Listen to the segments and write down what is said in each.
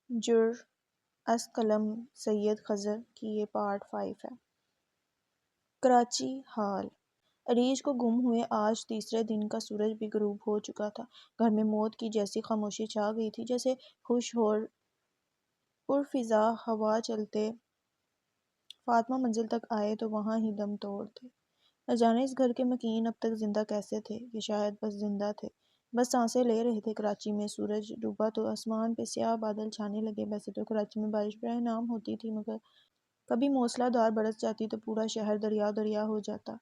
جر از قلم سید خضر کی یہ پارٹ 5 ہے۔ کراچی حال۔ عریش کو گم ہوئے آج تیسرے دن کا سورج بھی غروب ہو چکا تھا۔ گھر میں موت کی جیسی خاموشی چھا گئی تھی، جیسے خوش اور پرفضا ہوا چلتے فاطمہ منزل تک آئے تو وہاں ہی دم توڑ تھے۔ نہ جانے اس گھر کے مکین اب تک زندہ کیسے تھے، یا شاید بس زندہ تھے، بس سانسیں لے رہے تھے۔ کراچی میں سورج ڈوبا تو آسمان پہ سیاہ بادل چھانے لگے۔ ویسے تو کراچی میں بارش براہ نام ہوتی تھی، مگر کبھی موسلا دھار برس جاتی تو پورا شہر دریا دریا ہو جاتا۔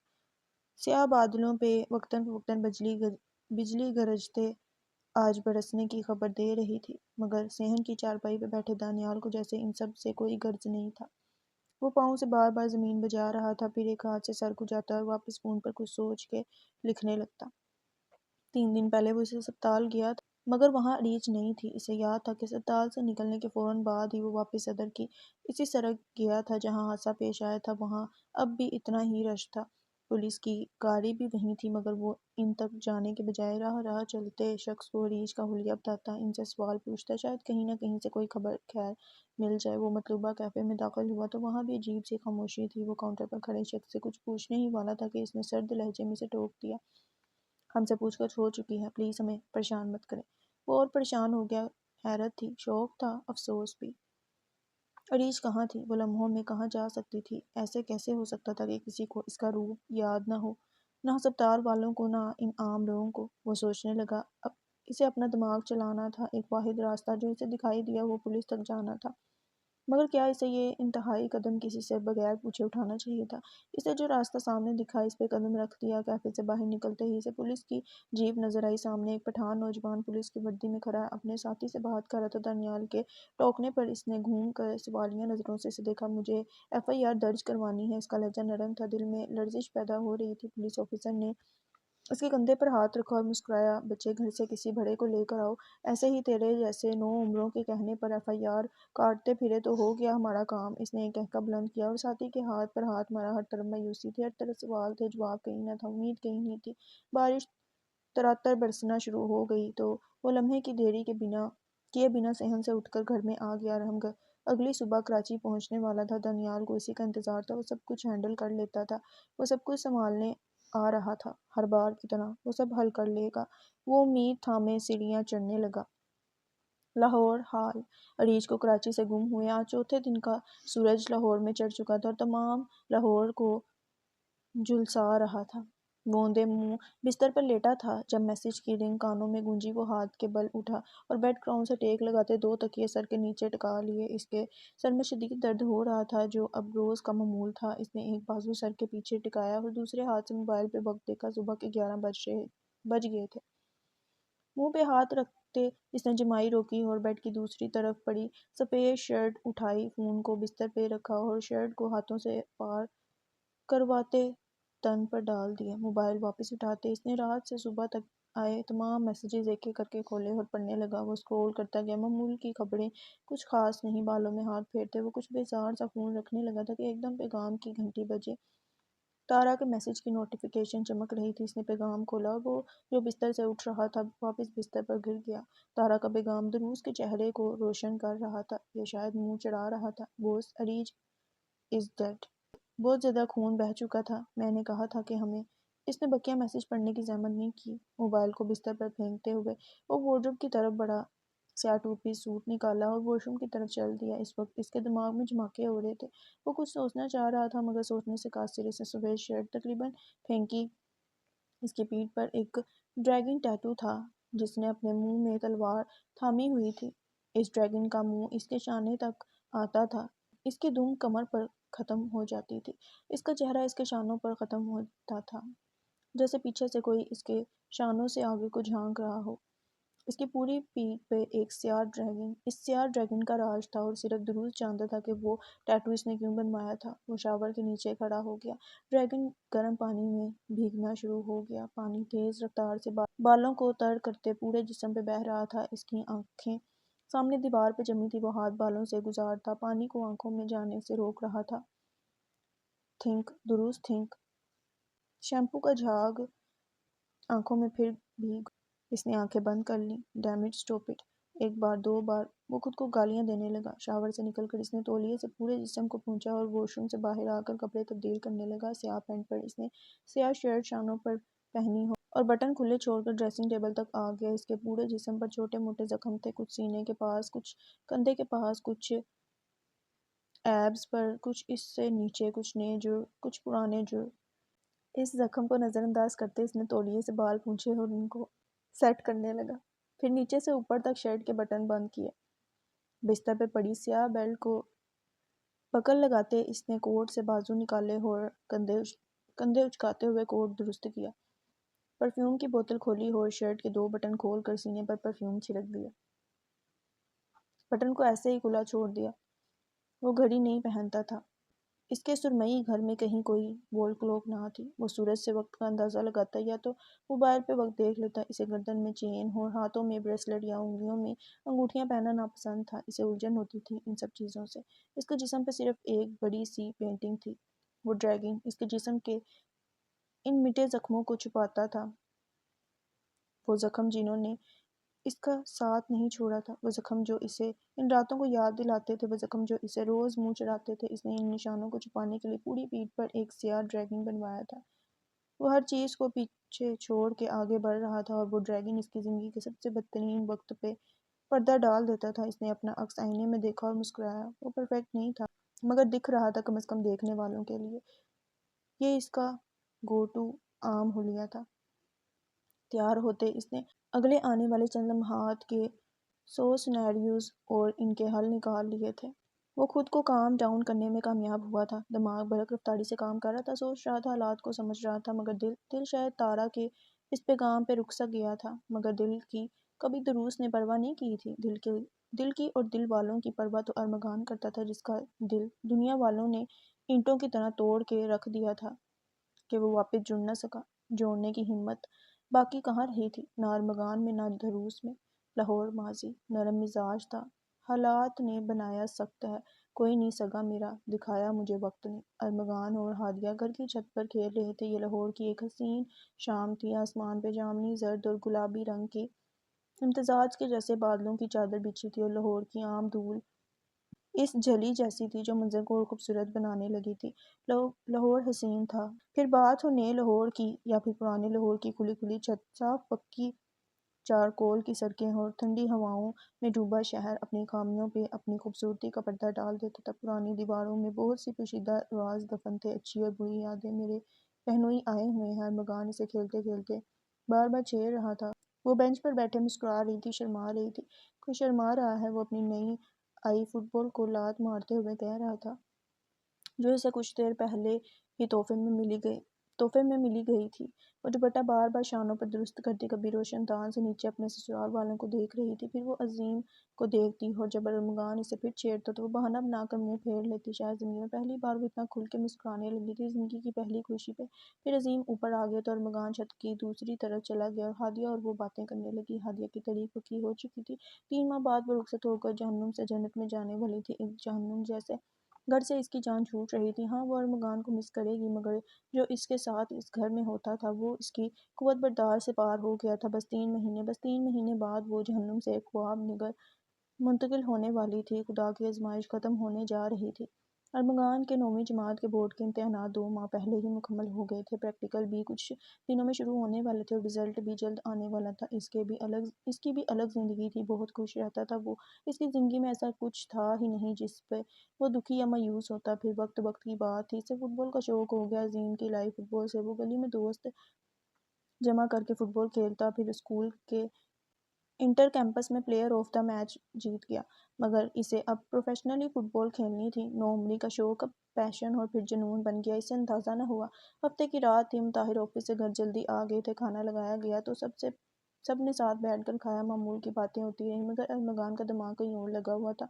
سیاہ بادلوں پہ وقتاً فوقتاً بجلی گرجتے آج برسنے کی خبر دے رہی تھی، مگر صحن کی چارپائی پہ بیٹھے دانیال کو جیسے ان سب سے کوئی غرض نہیں تھا۔ وہ پاؤں سے بار بار زمین بجا رہا تھا، پھر ایک ہاتھ سے سر کو جاتا اور واپس فون پر کچھ سوچ کے لکھنے لگتا۔ 3 دن پہلے وہ اس اسپتال گیا تھا، مگر وہاں اڑیچ نہیں تھی۔ اسے یاد تھا کہ اسپتال سے نکلنے کے فوراً بعد ہی وہ واپس صدر کی اسی سڑک گیا تھا جہاں حادثہ پیش آیا تھا۔ وہاں اب بھی اتنا ہی رش تھا، پولیس کی گاڑی بھی وہیں تھی، مگر وہ ان تک جانے کے بجائے راہ چلتے شخص کو عریش کا حلیہ بتاتا، ان سے سوال پوچھتا، شاید کہیں نہ کہیں سے کوئی خبر خیر مل جائے۔ وہ مطلوبہ کیفے میں داخل ہوا تو وہاں بھی عجیب سی خاموشی تھی۔ وہ کاؤنٹر پر کھڑے شخص سے کچھ پوچھنے ہی والا تھا کہ اس نے سرد لہجے میں اسے ٹوک دیا، ہم سے پوچھ گچھ ہو چکی ہے، پلیز ہمیں پریشان مت کریں۔ وہ اور پریشان ہو گیا۔ حیرت تھی، شوق تھا، افسوس بھی۔ عریش کہاں تھی؟ وہ لمحوں میں کہاں جا سکتی تھی؟ ایسے کیسے ہو سکتا تھا کہ کسی کو اس کا روپ یاد نہ ہو، نہ ہسپتال والوں کو، نہ ان عام لوگوں کو؟ وہ سوچنے لگا، اب اسے اپنا دماغ چلانا تھا۔ ایک واحد راستہ جو اسے دکھائی دیا وہ پولیس تک جانا تھا، مگر کیا اسے یہ انتہائی قدم کسی سے بغیر پوچھے اٹھانا چاہیے تھا؟ اسے جو راستہ سامنے دکھا اس پہ قدم رکھ دیا۔ کیفے سے باہر نکلتے ہی اسے پولیس کی جیپ نظر آئی۔ سامنے ایک پٹھان نوجوان پولیس کی وردی میں کھڑا اپنے ساتھی سے بات کر رہا تھا۔ دانیال کے ٹوکنے پر اس نے گھوم کر سوالیہ نظروں سے اسے دیکھا۔ مجھے FIR درج کروانی ہے۔ اس کا لہجہ نرم تھا، دل میں لرزش پیدا ہو رہی تھی۔ پولیس آفیسر نے اس کے کندھے پر ہاتھ رکھا اور مسکرایا، بچے گھر سے کسی بڑے کو لے کر آؤ، ایسے ہی تیرے جیسے نوعمروں کے کہنے پر FIR کاٹتے پھرے تو ہو گیا ہمارا کام۔ اس نے ایک کہکہ بلند کیا اور ساتھی کے ہاتھ پر ہاتھ مارا۔ ہر طرف مایوسی تھی، ہر طرف سوال تھے، جواب کہیں نہ تھا، امید کہیں نہیں تھی۔ بارش تراتر برسنا شروع ہو گئی تو وہ لمحے کی دیری کیے بنا صحن سے اٹھ کر گھر میں آ گیا۔ اگلی صبح کراچی پہنچنے والا تھا۔ دانیال کو اسی کا انتظار تھا۔ وہ سب کچھ ہینڈل کر لیتا تھا، وہ سب کچھ سنبھالنے آ رہا تھا، ہر بار کی طرح وہ سب حل کر لے گا۔ وہ امید تھامے سیڑھیاں چڑھنے لگا۔ لاہور حال۔ عریش کو کراچی سے گم ہوئے آج چوتھے دن کا سورج لاہور میں چڑھ چکا تھا اور تمام لاہور کو جھلسا رہا تھا۔ وہ اوندے منہ بستر پر لیٹا تھا جب میسج کی رنگ کانوں میں گونجی۔ وہ ہاتھ کے بل اٹھا اور بیڈ کراؤن سے ٹیک لگاتے 2 تکیے سر کے نیچے ٹکا لیے۔ اس کے سر میں شدید درد ہو رہا تھا جو اب روز کا معمول تھا۔ اس نے ایک بازو سر کے پیچھے ٹکایا اور دوسرے ہاتھ سے موبائل پہ وقت دیکھا۔ صبح کے 11 بج گئے تھے۔ منہ پہ ہاتھ رکھتے اس نے جمائی روکی اور بیڈ کی دوسری طرف پڑی سفید شرٹ اٹھائی، فون کو بستر پہ رکھا اور شرٹ کو ہاتھوں سے پار کرواتے تن پر ڈال دیا۔ موبائل واپس اٹھاتے اس نے رات سے صبح تک آئے تمام میسیجز ایک ایک کر کے کھولے اور پڑھنے لگا۔ وہ اسکرول کرتا گیا، معمول کی خبریں، کچھ خاص نہیں۔ بالوں میں ہاتھ پھیرتے وہ کچھ بیزار سا فون رکھنے لگا تھا کہ ایک دم پیغام کی گھنٹی بجے۔ تارا کے میسج کی نوٹیفیکیشن چمک رہی تھی۔ اس نے پیغام کھولا اور وہ جو بستر سے اٹھ رہا تھا واپس بستر پر گر گیا۔ تارا کا پیغام دروس کے چہرے کو روشن کر رہا تھا، یا شاید منہ چڑھا رہا تھا۔ بوس، عریش از ڈیڈ۔ بہت زیادہ خون بہہ چکا تھا، میں نے کہا تھا کہ ہمیں۔ اس نے بقیہ میسج پڑھنے کی زحمت نہیں کی۔ موبائل کو بستر پر پھینکتے ہوئے وہ وارڈروب کی طرف بڑا سیاہ 2 پیس سوٹ نکالا اور واش روم کی طرف چل دیا۔ اس وقت اس کے دماغ میں جھماکے ہو رہے تھے۔ وہ کچھ سوچنا چاہ رہا تھا، مگر سوچنے سے قاصر۔ اس نے سفید شرٹ تقریباً پھینکی۔ اس کی پیٹھ پر ایک ڈریگن ٹیٹو تھا جس نے اپنے منہ میں تلوار تھامی ہوئی تھی۔ اس ڈریگن کا منہ اس کے شانے تک آتا تھا، اس کی دم کمر پر ختم ہو جاتی تھی، اس کا چہرہ اس کے شانوں پر ختم ہوتا تھا، جیسے پیچھے سے کوئی اس کے شانوں سے آگے کو جھانک رہا ہو۔ اس کی پوری پیٹھ پہ ایک سیاہ ڈریگن، اس سیاہ ڈریگن کا راج تھا، اور صرف دروس جانتا تھا کہ وہ ٹیٹو اس نے کیوں بنوایا تھا۔ وہ شاور کے نیچے کھڑا ہو گیا۔ ڈریگن گرم پانی میں بھیگنا شروع ہو گیا۔ پانی تیز رفتار سے بالوں کو تر کرتے پورے جسم پہ بہہ رہا تھا۔ اس کی آنکھیں سامنے دیوار پہ جمی تھی۔ وہ ہاتھ بالوں سے گزارتا پانی کو آنکھوں میں جانے سے روک رہا تھا۔ تھنک دروس تھنک۔ شیمپو کا جھاگ آنکھوں میں پھر بھیگ۔ اس نے آنکھیں بند کر لیں۔ Damn it, stop it. ایک بار، 2 بار وہ خود کو گالیاں دینے لگا۔ شاور سے نکل کر اس نے تولیے سے پورے جسم کو پونچھا اور واش روم سے باہر آ کر کپڑے تبدیل کرنے لگا۔ سیاہ پینٹ پر اس نے سیاہ شرٹ شانوں پر پہنی ہو اور بٹن کھلے چھوڑ کر ڈریسنگ ٹیبل تک آ گیا۔ اس کے پورے جسم پر چھوٹے موٹے زخم تھے، کچھ سینے کے پاس، کچھ کندھے کے پاس، کچھ ایبز پر، کچھ اس سے نیچے، کچھ نئے جڑ، کچھ پرانے جڑ۔ اس زخم کو نظر انداز کرتے اس نے تولیے سے بال پونچھے اور ان کو سیٹ کرنے لگا، پھر نیچے سے اوپر تک شرٹ کے بٹن بند کیے۔ بستر پہ پڑی سیاہ بیلٹ کو پکڑ لگاتے اس نے کوٹ سے بازو نکالے اور کندھے اچکاتے ہوئے کوٹ درست کیا۔ پرفیوم کی بوتل کھولی اور شرٹ کے 2 بٹن کھول کر سینے پر پرفیوم چھڑک دیا۔ بٹن کو ایسے ہی کھلا چھوڑ دیا۔ وہ گھڑی نہیں پہنتا تھا۔ اس کے سرمئی گھر میں کہیں کوئی وال کلاک نہ تھی۔ وہ سورج سے وقت کا اندازہ لگاتا یا تو موبائل پہ وقت دیکھ لیتا۔ اسے گردن میں چین اور ہاتھوں میں بریسلٹ یا انگلیوں میں انگوٹھیاں پہننا ناپسند تھا۔ اسے الجھن ہوتی تھی ان سب چیزوں سے۔ اس کے جسم پہ صرف ایک بڑی سی پینٹنگ تھی، وہ ڈریگن اس کے جسم کے ان مٹے زخموں کو چھپاتا تھا۔ وہ زخم جنہوں نے اس کا ساتھ نہیں چھوڑا تھا، وہ زخم جو اسے ان راتوں کو یاد دلاتے تھے، وہ زخم جو اسے روز منہ چڑھاتے تھے۔ اس نے ان نشانوں کو چھپانے کے لیے پوری پیٹھ پر ایک سیاہ ڈریگن بنوایا تھا۔ وہ ہر چیز کو پیچھے چھوڑ کے آگے بڑھ رہا تھا اور وہ ڈریگن اس کی زندگی کے سب سے بدترین وقت پہ پردہ ڈال دیتا تھا۔ اس نے اپنا عکس آئینے میں دیکھا اور مسکرایا۔ وہ پرفیکٹ نہیں تھا، مگر دکھ رہا تھا، کم از کم دیکھنے والوں کے لیے۔ یہ اس کا گو ٹو عام حلیہ تھا۔ تیار ہوتے اس نے اگلے آنے والے چند لمحات کے 100 سینیریوز اور ان کے حل نکال لیے تھے۔ وہ خود کو کام ڈاؤن کرنے میں کامیاب ہوا تھا۔ دماغ برق رفتاری سے کام کر رہا تھا، سوچ رہا تھا، حالات کو سمجھ رہا تھا، مگر دل شاید تارا کے اس پیغام پہ رک سا گیا تھا، مگر دل کی کبھی دروس نے پرواہ نہیں کی تھی۔ دل کی اور دل والوں کی پرواہ تو ارمغان کرتا تھا، جس کا دل دنیا والوں نے اینٹوں کی طرح توڑ کے رکھ دیا تھا کہ وہ واپس جڑ نہ سکا۔ جوڑنے کی ہمت باقی کہاں رہی تھی، نہ ارمغان میں، نہ دھروس میں۔ لاہور ماضی نرم مزاج تھا، حالات نے بنایا سخت ہے، کوئی نہیں سگا میرا، دکھایا مجھے وقت نے۔ ارمغان اور ہادیہ گھر کی چھت پر کھیل رہے تھے۔ یہ لاہور کی ایک حسین شام تھی۔ آسمان پہ جامنی، زرد اور گلابی رنگ کے امتزاج کے جیسے بادلوں کی چادر بچھی تھی اور لاہور کی عام دھول اس جھلی جیسی تھی جو منظر کو اور خوبصورت بنانے لگی تھی۔ لاہور حسین تھا، پھر بات ہو نئے لاہور کی یا پھر پرانے لاہور کی۔ کھلی کھلی چھت، صاف پکی چارکول کی سڑکیں اور ٹھنڈی ہواؤں میں ڈوبا شہر اپنی خامیوں پہ اپنی خوبصورتی کا پردہ ڈال دیتا تھا۔ پرانی دیواروں میں بہت سی پوشیدہ راز دفن تھے، اچھی اور بری یادیں میرے پہنوئی آئے ہوئے ہیں۔ ارمغان اسے کھیلتے کھیلتے بار بار چھیڑ رہا تھا۔ وہ بینچ پر بیٹھے مسکرا رہی تھی، شرما رہی تھی۔ کوئی شرما رہا ہے، وہ اپنی نئی آئی فٹ بال کو لات مارتے ہوئے کہہ رہا تھا، جو اسے کچھ دیر پہلے ہی تحفے میں ملی گئی تھی۔ وہ دوپٹہ بار بار شانوں پر درست کرتی، کبھی روشن دان سے نیچے اپنے سسرال والوں کو دیکھ رہی تھی، پھر وہ عظیم کو دیکھتی، اور جب ارمغان اسے پھر چھیڑتا تو وہ بہانہ بنا کر منہ پھیر لیتی۔ شاید زندگی میں پہلی بار وہ اتنا کھل کے مسکرانے لگی تھی، زندگی کی پہلی خوشی پہ۔ پھر عظیم اوپر آ گیا تو ارمغان چھت کی دوسری طرف چلا گیا اور ہادیہ اور وہ باتیں کرنے لگی۔ ہادیہ کی تاریخ پکی ہو چکی تھی۔ 3 ماہ بعد وہ رخصت ہو کر جہنم سے جنت میں جانے والی تھی، ایک جہنم جیسے گھر سے اس کی جان چھوٹ رہی تھی۔ ہاں، وہ ارمغان کو مس کرے گی، مگر جو اس کے ساتھ اس گھر میں ہوتا تھا وہ اس کی قوت برداشت سے پار ہو گیا تھا۔ بس 3 مہینے بعد وہ جہنم سے ایک خواب نگر منتقل ہونے والی تھی۔ خدا کی آزمائش ختم ہونے جا رہی تھی۔ ارمغان کے 9ویں جماعت کے بورڈ کے امتحانات 2 ماہ پہلے ہی مکمل ہو گئے تھے۔ پریکٹیکل بھی کچھ دنوں میں شروع ہونے والے تھے اور رزلٹ بھی جلد آنے والا تھا۔ اس کی بھی الگ زندگی تھی، بہت خوش رہتا تھا وہ۔ اس کی زندگی میں ایسا کچھ تھا ہی نہیں جس پہ وہ دکھی یا مایوس ہوتا۔ پھر وقت کی بات تھی، اسے فٹ بال کا شوق ہو گیا۔ عظیم کی لائی فٹ بال سے وہ گلی میں دوست جمع کر کے فٹ بال کھیلتا، پھر اسکول کے انٹر کیمپس میں پلیئر آف دا میچ جیت گیا۔ مگر اسے اب پروفیشنلی فٹ بال کھیلنی تھی۔ نوعمری کا شوق اب پیشن اور پھر جنون بن گیا۔ اسے اندازہ نہ ہوا، ہفتے کی رات تھی، مطاہر آفس سے گھر جلدی آ گئے تھے، کھانا لگایا گیا تو سب نے ساتھ بیٹھ کر کھایا۔ معمول کی باتیں ہوتی رہیں، مگر ارمغان کا دماغ کہیں اور لگا ہوا تھا۔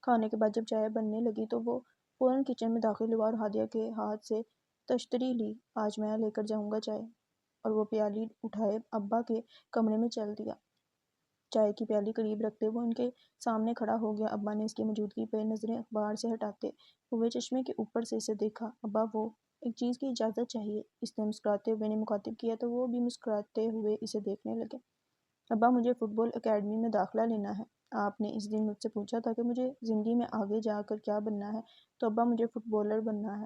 کھانے کے بعد جب چائے بننے لگی تو وہ فوراً کچن میں داخل ہوا اور ہادیہ کے ہاتھ سے تشتری لی۔ آج میں لے کر جاؤں گا چائے، اور وہ پیالی اٹھائے ابا کے کمرے میں چل دیا۔ چائے کی پیالی قریب رکھتے وہ ان کے سامنے کھڑا ہو گیا۔ ابا نے اس کی موجودگی پہ نظریں اخبار سے ہٹاتے ہوئے چشمے کے اوپر سے اسے دیکھا۔ ابا، وہ ایک چیز کی اجازت چاہیے، اس نے مسکراتے ہوئے انہیں مخاطب کیا تو وہ بھی مسکراتے ہوئے اسے دیکھنے لگے۔ ابا، مجھے فٹ بال اکیڈمی میں داخلہ لینا ہے۔ آپ نے اس دن مجھ سے پوچھا تھا کہ مجھے زندگی میں آگے جا کر کیا بننا ہے، تو ابا مجھے فٹ بالر بننا ہے۔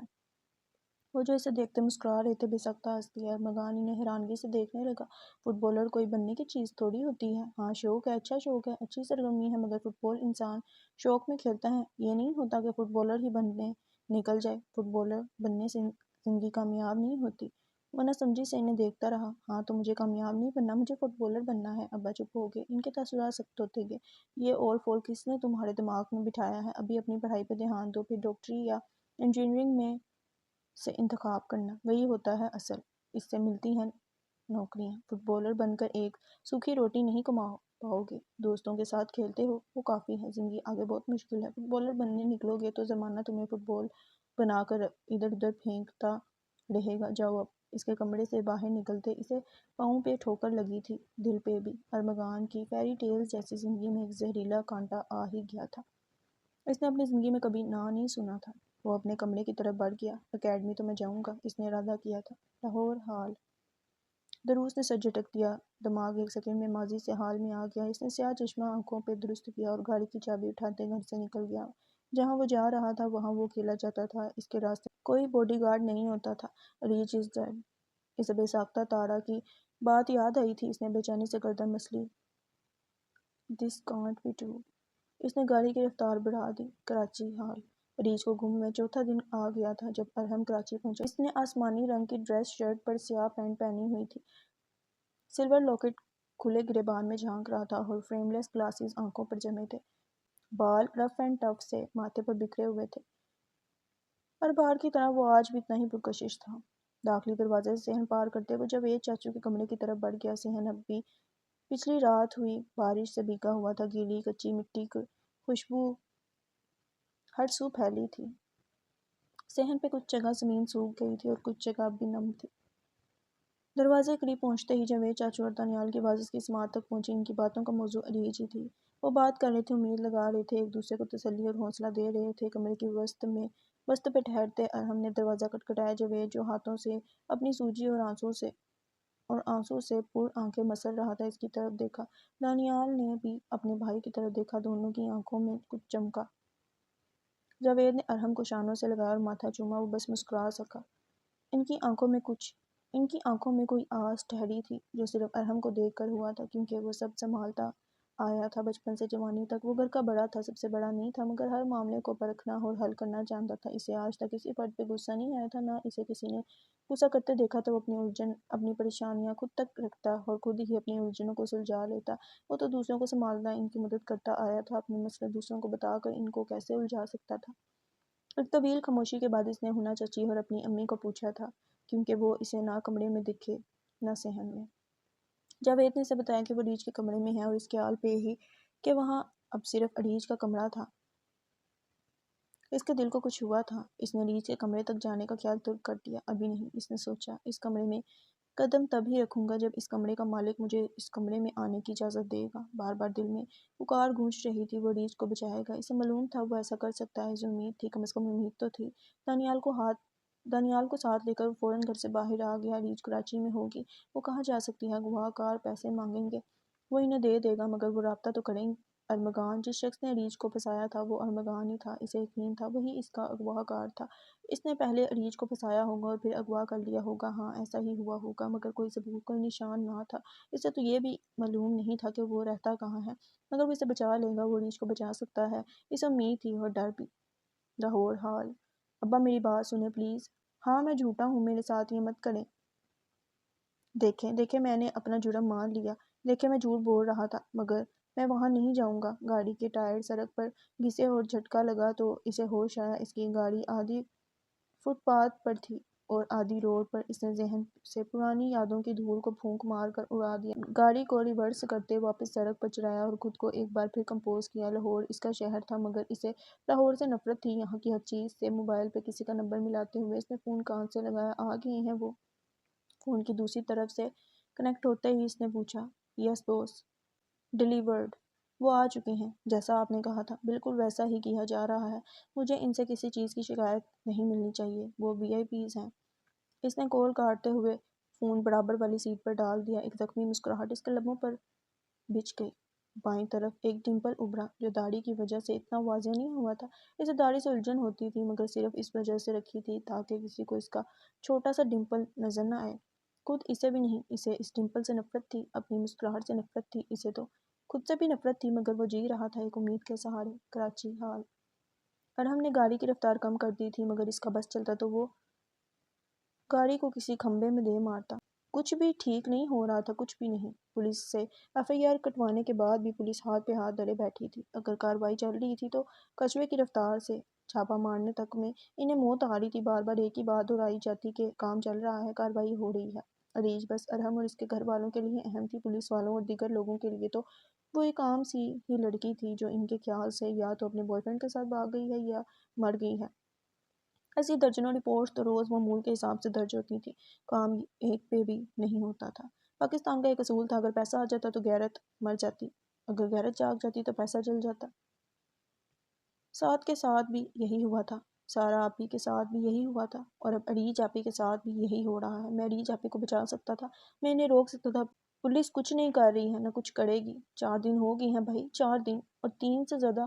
وہ جو اسے دیکھتے مسکرا رہے تھے، بے سختہ ہنس دیا۔ ارمغان انہیں حیرانگی سے دیکھنے لگا۔ فٹ بالر کوئی بننے کی چیز تھوڑی ہوتی ہے۔ ہاں شوق ہے، اچھا شوق ہے، اچھی سرگرمی ہے، مگر فٹ بال انسان شوق میں کھیلتا ہے، یہ نہیں ہوتا کہ فٹ بالر ہی بننے نکل جائے۔ فٹ بالر بننے سے زندگی کامیاب نہیں ہوتی۔ وہ نہ سمجھی سے انہیں دیکھتا رہا۔ ہاں تو مجھے کامیاب نہیں بننا، مجھے فٹ بالر بننا ہے۔ ابا چپ ہو گئے، ان کے تاثرات سخت ہوتے گئے۔ یہ اول فول کس نے تمہارے دماغ میں بٹھایا ہے؟ ابھی اپنی پڑھائی پہ دھیان دو، پھر ڈاکٹری یا انجینئرنگ میں سے انتخاب کرنا، وہی ہوتا ہے اصل، اس سے ملتی ہیں نوکریاں۔ فٹ بالر بن کر ایک سوکھی روٹی نہیں کما پاؤ گے، دوستوں کے ساتھ کھیلتے ہو وہ کافی ہے، زندگی آگے بہت مشکل ہے۔ فٹ بالر بننے نکلو گے تو زمانہ تمہیں فٹ بال بنا کر ادھر ادھر پھینکتا رہے گا۔ جاؤ اب۔ اس کے کمرے سے باہر نکلتے اسے پاؤں پہ ٹھوکر لگی تھی، دل پہ بھی۔ ارمغان کی فیری ٹیلز جیسی زندگی میں ایک زہریلا کانٹا آ ہی گیا تھا۔ اس نے اپنی زندگی میں کبھی نام نہیں سنا تھا۔ وہ اپنے کمرے کی طرف بڑھ گیا۔ اکیڈمی تو میں جاؤں گا، اس نے ارادہ کیا تھا۔ لاہور حال۔ دروس نے سر جھٹک دیا، دماغ ایک سیکنڈ میں ماضی سے حال میں آ گیا۔ اس نے سیاہ چشمہ آنکھوں پہ درست کیا اور گاڑی کی چابی اٹھاتے گھر سے نکل گیا۔ جہاں وہ جا رہا تھا وہاں وہ اکیلا جاتا تھا، اس کے راستے کوئی باڈی گارڈ نہیں ہوتا تھا۔ Rich is dead. اسے بے ساختہ تارا کی بات یاد آئی تھی، اس نے بے چینی سے گردن مچلی۔ دس کانٹ بی ٹرو۔ اس نے گاڑی کی رفتار بڑھا دی۔ کراچی حال۔ ریچھ کو گم ہوئے چوتھا دن آ گیا تھا جب ارحم کراچی پہنچا۔ اس نے آسمانی رنگ کی ڈریس شرٹ پر سیاہ پینٹ پہنی ہوئی تھی۔ سلور لاکٹ کھلے گریبان میں جھانک رہا تھا اور فریم لیس گلاسز آنکھوں پر جمے تھے۔ بال رف اینڈ ٹف سے ماتھے پر بکھرے ہوئے تھے۔ ہر بار کی طرح وہ آج بھی اتنا ہی پرکشش تھا۔ داخلی دروازے سے صحن پار کرتے ہوئے جاوید چاچو کے کمرے کی طرف بڑھ گیا۔ صحن اب بھی پچھلی رات ہوئی بارش سے بھیگا ہوا تھا، گیلی کچی مٹی کی خوشبو ہر سو پھیلی تھی۔ صحن پہ کچھ جگہ زمین سوکھ گئی تھی اور کچھ جگہ اب بھی نم تھی۔ دروازے قریب پہنچتے ہی جاوید چاچو اور دانیال کی آواز اس کی سماعت تک پہنچی۔ ان کی باتوں کا موضوع عریج ہی تھی۔ وہ بات کر رہے تھے، امید لگا رہے تھے، ایک دوسرے کو تسلی اور حوصلہ دے رہے تھے۔ کمرے کی وسط پہ ٹھہرتے ارحم نے دروازہ کھٹکھٹایا۔ جاوید جو ہاتھوں سے اپنی سوجی اور آنسوں سے پر آنکھیں مسل رہا تھا، اس کی طرف دیکھا۔ دانیال نے بھی اپنے بھائی کی طرف دیکھا، دونوں کی آنکھوں میں کچھ چمکا۔ جاوید نے ارحم کو شانوں سے لگایا اور ماتھا چوما، وہ بس مسکرا سکا۔ ان کی آنکھوں میں کوئی آس ٹھہری تھی جو صرف ارحم کو دیکھ کر ہوا تھا، کیونکہ وہ سب سنبھالتا آیا تھا بچپن سے جوانی تک۔ وہ گھر کا بڑا تھا، سب سے بڑا نہیں تھا، مگر ہر معاملے کو پرکھنا اور حل کرنا جانتا تھا۔ اسے آج تک کسی فرد پہ غصہ نہیں آیا تھا، نہ اسے کسی نے غصہ کرتے دیکھا تو وہ اپنی پریشانیاں خود تک رکھتا اور خود ہی اپنی الجھنوں کو سلجھا لیتا۔ وہ تو دوسروں کو سنبھالتا، ان کی مدد کرتا آیا تھا، اپنے مسئلے دوسروں کو بتا کر ان کو کیسے الجھا سکتا تھا۔ ایک طویل خاموشی کے بعد اس نے حنا چچی اور اپنی امی کو پوچھا تھا، کیونکہ وہ اسے نہ کمرے میں دکھے نہ صحن میں۔ جاوید نے اسے بتایا کہ وہ ریچھ کے کمرے میں ہے اور اس خیال پہ ہی کہ وہاں اب صرف ریچھ کا کمرہ تھا، اس کے دل کو کچھ ہوا تھا۔ اس نے ریچھ کے کمرے تک جانے کا خیال ترک کر دیا۔ ابھی نہیں، اس نے سوچا، اس کمرے میں قدم تب ہی رکھوں گا جب اس کمرے کا مالک مجھے اس کمرے میں آنے کی اجازت دے گا۔ بار بار دل میں پکار گونج رہی تھی، وہ ریچھ کو بچائے گا۔ اسے معلوم تھا وہ ایسا کر سکتا ہے، اسے امید تھی، کم از کم امید تو تھی۔ دانیال کو ساتھ لے کر وہ فوراً گھر سے باہر آ گیا۔ ریچھ کراچی میں ہوگی، وہ کہاں جا سکتی ہے؟ گواہ کار پیسے مانگیں گے، وہ انہیں دے دے گا، مگر وہ رابطہ تو کریں۔ ارمغان، جس شخص نے ریچھ کو پھنسایا تھا وہ ارمغان ہی تھا، اسے یقین تھا وہی اس کا اغوا کار تھا۔ اس نے پہلے ریچھ کو پھنسایا ہوگا اور پھر اغوا کر لیا ہوگا۔ ہاں ایسا ہی ہوا ہوگا، مگر کوئی ثبوت، کوئی نشان نہ تھا۔ اسے تو یہ بھی معلوم نہیں تھا کہ وہ رہتا کہاں ہے، مگر وہ اسے بچا لے گا، وہ ریچھ کو بچا سکتا ہے، اسے امید تھی اور ڈر بھی۔ لاہور حال۔ ابا میری بات سنیں پلیز۔ ہاں میں جھوٹا ہوں، میرے ساتھ یہ مت کریں۔ دیکھیں میں نے اپنا جرم مان لیا، دیکھیں میں جھوٹ بول رہا تھا، مگر میں وہاں نہیں جاؤں گا۔ گاڑی کے ٹائر سڑک پر گھسے اور جھٹکا لگا تو اسے ہوش آیا۔ اس کی گاڑی آدھی فٹ پاتھ پر تھی اور آدھی روڈ پر۔ اس نے ذہن سے پرانی یادوں کی دھول کو پھونک مار کر اڑا دیا۔ گاڑی کو ریورس کرتے واپس سڑک پر چلایا اور خود کو ایک بار پھر کمپوز کیا۔ لاہور اس کا شہر تھا، مگر اسے لاہور سے نفرت تھی، یہاں کی ہر چیز سے۔ موبائل پہ کسی کا نمبر ملاتے ہوئے اس نے فون کان سے لگایا۔ آ گئے ہیں وہ؟ فون کی دوسری طرف سے کنیکٹ ہوتے ہی اس نے پوچھا۔ یس بوس۔ ڈیلیورڈ۔ وہ آ چکے ہیں، جیسا آپ نے کہا تھا، بالکل ویسا ہی کیا جا رہا ہے۔ مجھے ان سے کسی چیز کی شکایت نہیں ملنی چاہیے، وہ وی آئی پیز ہیں۔ اس نے کال کاٹتے ہوئے فون برابر والی سیٹ پر ڈال دیا۔ ایک زخمی مسکراہٹ اس کے لبوں پر بچھ گئی۔ بائیں طرف ایک ڈمپل ابھرا جو داڑھی کی وجہ سے اتنا واضح نہیں ہوا تھا۔ اسے داڑھی سے الجھن ہوتی تھی مگر صرف اس وجہ سے رکھی تھی تاکہ کسی کو اس کا چھوٹا سا ڈمپل نظر نہ آئے۔ خود اسے بھی نہیں، اسے اس ڈمپل سے نفرت تھی، اپنی مسکراہٹ سے نفرت تھی، اسے تو خود سے بھی نفرت تھی، مگر وہ جی رہا تھا ایک امید کے سہارے۔ کراچی حال۔ ارحم نے گاڑی کی رفتار کم کر دی تھی مگر اس کا بس چلتا تو وہ گاڑی کو کسی کھمبے میں دے مارتا۔ کچھ بھی ٹھیک نہیں ہو رہا تھا، کچھ بھی نہیں۔ پولیس سے FIR کٹوانے کے بعد بھی پولیس ہاتھ پہ ہاتھ دھرے بیٹھی تھی۔ اگر کارروائی چل رہی تھی تو کچھوے کی رفتار سے چھاپا مارنے تک میں انہیں موت آ رہی تھی۔ بار بار ایک ہی بات دہرائی جاتی کہ کام چل رہا ہے، کارروائی ہو رہی ہے۔ عریش بس ارحم اور اس کے گھر والوں کے لیے اہم تھی، پولیس والوں اور دیگر لوگوں کے لیے تو وہ ایک عام سی ہی لڑکی تھی جو ان کے خیال سے یا تو اپنے بوائے فرینڈ کے ساتھ بھاگ گئی ہے یا مر گئی ہے۔ ایسی درجنوں رپورٹس تو روز معمول کے حساب سے درج ہوتی تھی، کام ایک پہ بھی نہیں ہوتا تھا۔ پاکستان کا ایک اصول تھا، اگر پیسہ آ جاتا تو غیرت مر جاتی، اگر غیرت جاگ جاتی تو پیسہ جل جاتا۔ سعد کے ساتھ بھی یہی ہوا تھا، سارا آپی کے ساتھ بھی یہی ہوا تھا، اور اب عریج آپی کے ساتھ بھی یہی ہو رہا ہے۔ میں عریج آپی کو بچا سکتا تھا، میں انہیں روک سکتا تھا، پولیس کچھ نہیں کر رہی ہے، نہ کچھ کرے گی۔ 4 دن ہو گئے ہیں بھائی، 4 دن، اور 3 سے زیادہ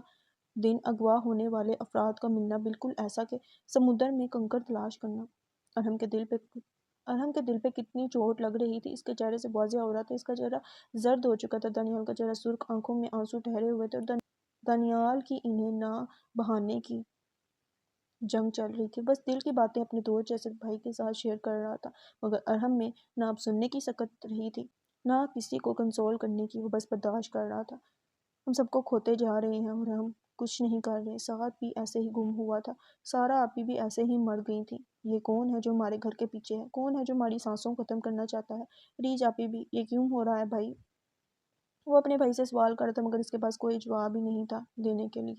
دن اغوا ہونے والے افراد کا ملنا بالکل ایسا کہ سمندر میں کنکر تلاش کرنا۔ ارحم کے دل پہ کتنی چوٹ لگ رہی تھی، اس کے چہرے سے واضح ہو رہا تھا، اس کا چہرہ زرد ہو چکا تھا، دانیال کا چہرہ سرخ، آنکھوں میں آنسو ٹھہرے ہوئے تھے، اور دانیال کی انہیں نہ بہانے کی جنگ چل رہی تھی۔ بس دل کی باتیں اپنے دوست جیسے بھائی کے ساتھ شیئر کر رہا تھا، مگر ارحم میں نہ اب سننے کی سکت رہی تھی نہ کسی کو کنسول کرنے کی، وہ بس برداشت کر رہا تھا۔ ہم سب کو کھوتے جا رہے ہیں اور ہم کچھ نہیں کر رہے۔ سعد بھی ایسے ہی گم ہوا تھا، سارا آپی بھی ایسے ہی مر گئی تھی۔ یہ کون ہے جو ہمارے گھر کے پیچھے ہے؟ کون ہے جو ہماری سانسوں ختم کرنا چاہتا ہے؟ ریج آپی بھی، یہ کیوں ہو رہا ہے بھائی؟ وہ اپنے بھائی سے سوال کر رہا تھا مگر اس کے پاس کوئی جواب ہی نہیں تھا دینے کے لیے۔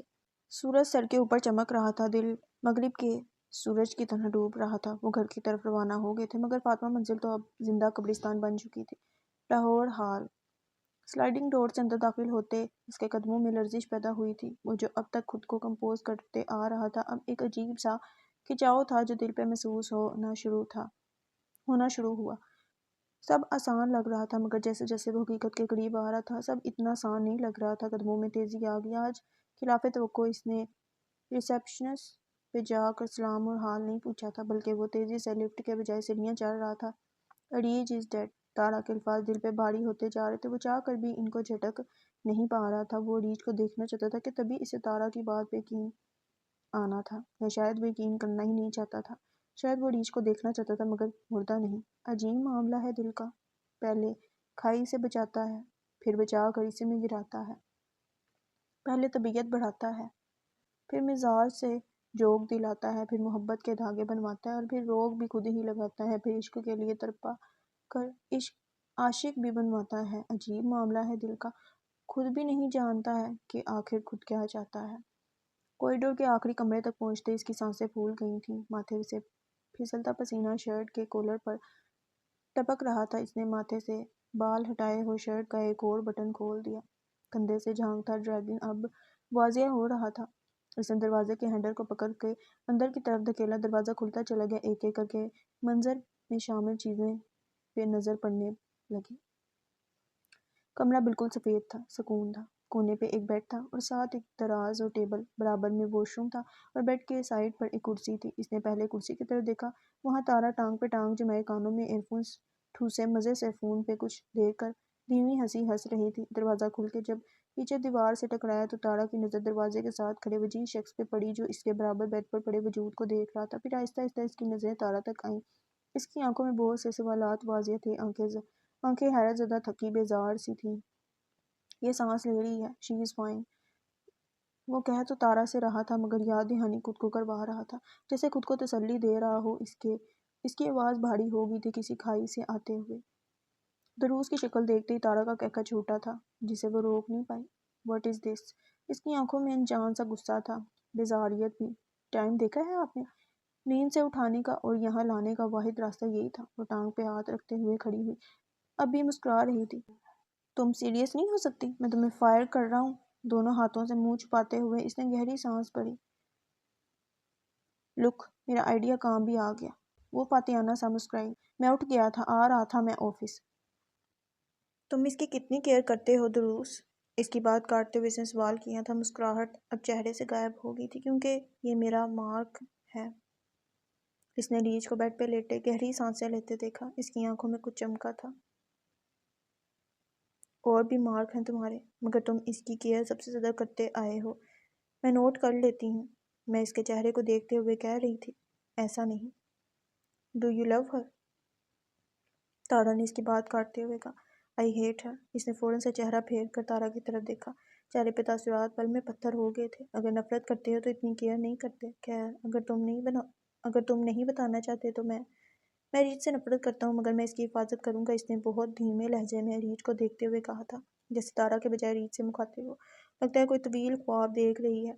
سورج سر کے اوپر چمک رہا تھا، دل مغرب کے سورج کی طرح ڈوب رہا تھا۔ وہ گھر کی طرف روانہ ہو گئے تھے مگر فاطمہ منزل تو اب زندہ قبرستان بن چکی تھی۔ لاہور حال۔ سلائڈنگ ڈور سے اندر داخل ہوتے اس کے قدموں میں لرزش پیدا ہوئی تھی۔ وہ جو اب تک خود کو کمپوز کرتے آ رہا تھا، اب ایک عجیب سا کھچاؤ تھا جو دل پہ محسوس ہونا شروع ہوا۔ سب آسان لگ رہا تھا مگر جیسے جیسے وہ حقیقت کے قریب آ رہا تھا، سب اتنا آسان نہیں لگ رہا تھا۔ قدموں میں تیزی آ گئی۔ آج خلاف توقع اس نے ریسیپشنسٹ پہ جا کر سلام اور حال نہیں پوچھا تھا، بلکہ وہ تیزی سے لفٹ کے بجائے سیڑھیاں چڑھ رہا تھا۔ اریج از ڈیڈ۔ تارا کے الفاظ دل پہ بھاری ہوتے جا رہے تھے، وہ چاہ کر بھی ان کو جھٹک نہیں پا رہا تھا۔ وہ اریج کو دیکھنا چاہتا تھا کہ تبھی اسے تارا کی بات پہ یقین آنا تھا، یا شاید وہ یقین کرنا ہی نہیں چاہتا تھا۔ شاید وہ اریج کو دیکھنا چاہتا تھا مگر مردہ نہیں۔ عجیب معاملہ ہے دل کا، پہلے کھائی سے بچاتا ہے، پھر بچا کر اسی میں گراتا ہے، پہلے طبیعت بڑھاتا ہے، پھر مزاج سے جوگ دلاتا ہے، پھر محبت کے دھاگے بنواتا ہے، اور پھر روگ بھی خود ہی لگاتا ہے، پھر عشق کے لیے تڑپا کر عاشق بھی بنواتا ہے۔ عجیب معاملہ ہے دل کا، خود بھی نہیں جانتا ہے کہ آخر خود کیا چاہتا ہے۔ کوریڈور کے آخری کمرے تک پہنچتے اس کی سانسیں پھول گئی تھیں، ماتھے سے پھسلتا پسینہ شرٹ کے کولر پر ٹپک رہا تھا۔ اس نے ماتھے سے بال ہٹائے ہوئے شرٹ کا ایک اور بٹن کھول دیا، کندھے سے جھانکتا ڈریگن اب واضح ہو رہا تھا۔ اس نے دروازے کے ہینڈل کو پکڑ کے اندر کی طرف دھکیلا، دروازہ کھلتا چلا گیا، ایک ایک کر کے منظر میں شامل چیزیں پہ نظر پڑنے لگی۔ کمرہ بالکل سفید تھا، سکون تھا۔ کونے پہ ایک بیڈ تھا اور ساتھ ایک دراز اور ٹیبل، برابر میں واش روم تھا اور بیڈ کے سائڈ پر ایک کرسی تھی۔ اس نے پہلے کرسی کی طرف دیکھا، وہاں تارا ٹانگ پہ ٹانگ جمائے کانوں میں ایئر فونز ٹھوسے مزے سے فون پہ کچھ دیکھ کر دھیمی ہنسی ہنس رہی تھی۔ دروازہ کھل کے جب پیچھے دیوار سے ٹکرایا تو تارا کی نظر دروازے کے ساتھ کھڑے وجیح شخص پہ پڑی جو اس کے برابر بیڈ پر پڑے وجود کو دیکھ رہا تھا۔ پھر آہستہ آہستہ اس کی نظریں تارا تک آئیں۔ اس کی آنکھوں میں بہت سے سوالات واضح تھے، آنکھیں حیرت زدہ، تھکی بیزار سی تھیں۔ یہ سانس لے رہی ہے، شی از فائن۔ وہ کہہ تو تارا سے رہا تھا مگر یاد دہانی خود کو کروا رہا تھا، جیسے خود کو تسلی دے رہا ہو۔ اس کی آواز بھاری ہو گئی تھی کسی کھائی سے آتے ہوئے۔ دروس کی شکل دیکھتے ہی تارا کا کہکہ چھوٹا تھا جسے وہ روک نہیں پائی۔ واٹ از دس؟ اس کی آنکھوں میں انجان سا غصہ تھا، بیزاریت بھی۔ ٹائم دیکھا ہے آپ نے؟ نیند سے اٹھانے کا اور یہاں لانے کا واحد راستہ یہی تھا۔ وہ ٹانگ پہ ہاتھ رکھتے ہوئے کھڑی ہوئی، اب بھی مسکرا رہی تھی۔ تم سیریس نہیں ہو سکتی؟ میں تمہیں فائر کر رہا ہوں۔ دونوں ہاتھوں سے منہ چھپاتے ہوئے اس نے گہری سانس بھری۔ لک، میرا آئیڈیا کام بھی آ گیا۔ وہ فاتحانہ سا مسکرائی۔ میں اٹھ گیا تھا، آ رہا تھا میں آفس۔ تم اس کی کتنی کیئر کرتے ہو دروس؟ اس کی بات کاٹتے ہوئے اس نے سوال کیا تھا۔ مسکراہٹ اب چہرے سے غائب ہو گئی تھی۔ کیونکہ یہ میرا مارک ہے۔ اس نے ریچھ کو بیڈ پہ لیٹے گہری سانسیں لیتے دیکھا۔ اس کی آنکھوں میں کچھ چمکا تھا۔ اور بھی مارک ہیں تمہارے، مگر تم اس کی کیئر سب سے زیادہ کرتے آئے ہو۔ میں نوٹ کر لیتی ہوں۔ میں اس کے چہرے کو دیکھتے ہوئے کہہ رہی تھی، ایسا نہیں۔ ڈو یو لو ہر؟ تارا نے اس کی بات کاٹتے ہوئے کہا، آئی ہیٹ ہر۔ اس نے فوراً سے چہرہ پھیر کر تارا کی طرف دیکھا۔ چہرے پہ تاثرات پل میں پتھر ہو گئے تھے۔ اگر نفرت کرتے ہو تو اتنی کیئر نہیں کرتے۔ خیر، اگر تم نہیں بتانا چاہتے تو میں ریچھ سے نفرت کرتا ہوں، مگر میں اس کی حفاظت کروں گا۔ اس نے بہت دھیمے لہجے میں ریچھ کو دیکھتے ہوئے کہا تھا، جیسے تارا کے بجائے ریچھ سے مخاطب ہو۔ لگتا ہے کوئی طویل خواب دیکھ رہی ہے۔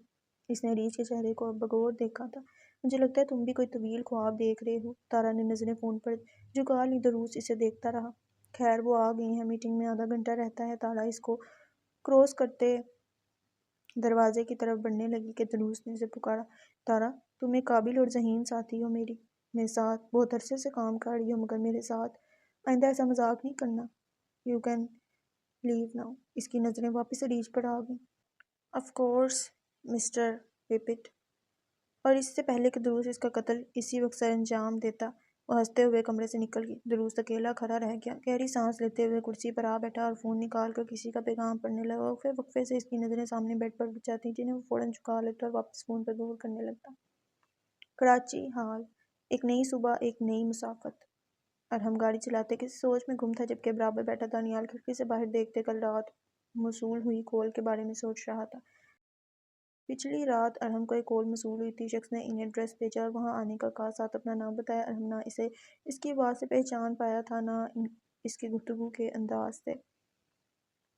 اس نے ریچھ کے چہرے کو بغور دیکھا تھا۔ مجھے لگتا ہے تم بھی کوئی طویل خواب دیکھ رہے ہو۔ تارا نے نظریں فون پر جھکا لی۔ دروس اسے دیکھتا رہا۔ خیر، وہ آ گئی ہیں۔ میٹنگ میں آدھا گھنٹہ رہتا ہے۔ تارا اس کو کراس کرتے دروازے کی طرف بڑھنے لگی کہ دروس نے اسے پکارا، تارا، تم ایک قابل اور ذہین ساتھی ہو۔ میرے ساتھ بہت عرصے سے کام کر رہی ہو، مگر میرے ساتھ آئندہ ایسا مذاق نہیں کرنا۔ You can leave now. اس کی نظریں واپس ریچھ پر آ گئیں۔ آف کورس مسٹر وپٹ۔ اور اس سے پہلے کہ دروس اس کا قتل اسی وقت سر انجام دیتا، وہ ہنستے ہوئے کمرے سے نکل گئی۔ دروس اکیلا کھڑا رہ گیا، گہری سانس لیتے ہوئے کرسی پر آ بیٹھا اور فون نکال کر کسی کا پیغام پڑھنے لگا۔ وقفے وقفے سے اس کی نظریں سامنے بیڈ پر بچ جاتی، جنہیں وہ فوراً جھکا لیتا اور واپس فون پر غور کرنے لگتا۔ کراچی حال۔ ایک نئی صبح، ایک نئی مسافت۔ ارحم گاڑی چلاتے کسی سوچ میں گم تھا، جبکہ برابر بیٹھا دانیال کھڑکی سے باہر دیکھتے کل رات موصول ہوئی کال کے بارے میں سوچ رہا تھا۔ پچھلی رات ارحم کو ایک کال موصول ہوئی تھی۔ شخص نے ای میل ایڈریس بھیجا اور وہاں آنے کا کہا، ساتھ اپنا نام بتایا۔ ارحم نہ اسے اس کی آواز سے پہچان پایا تھا، نہ اس کی گفتگو کے انداز سے۔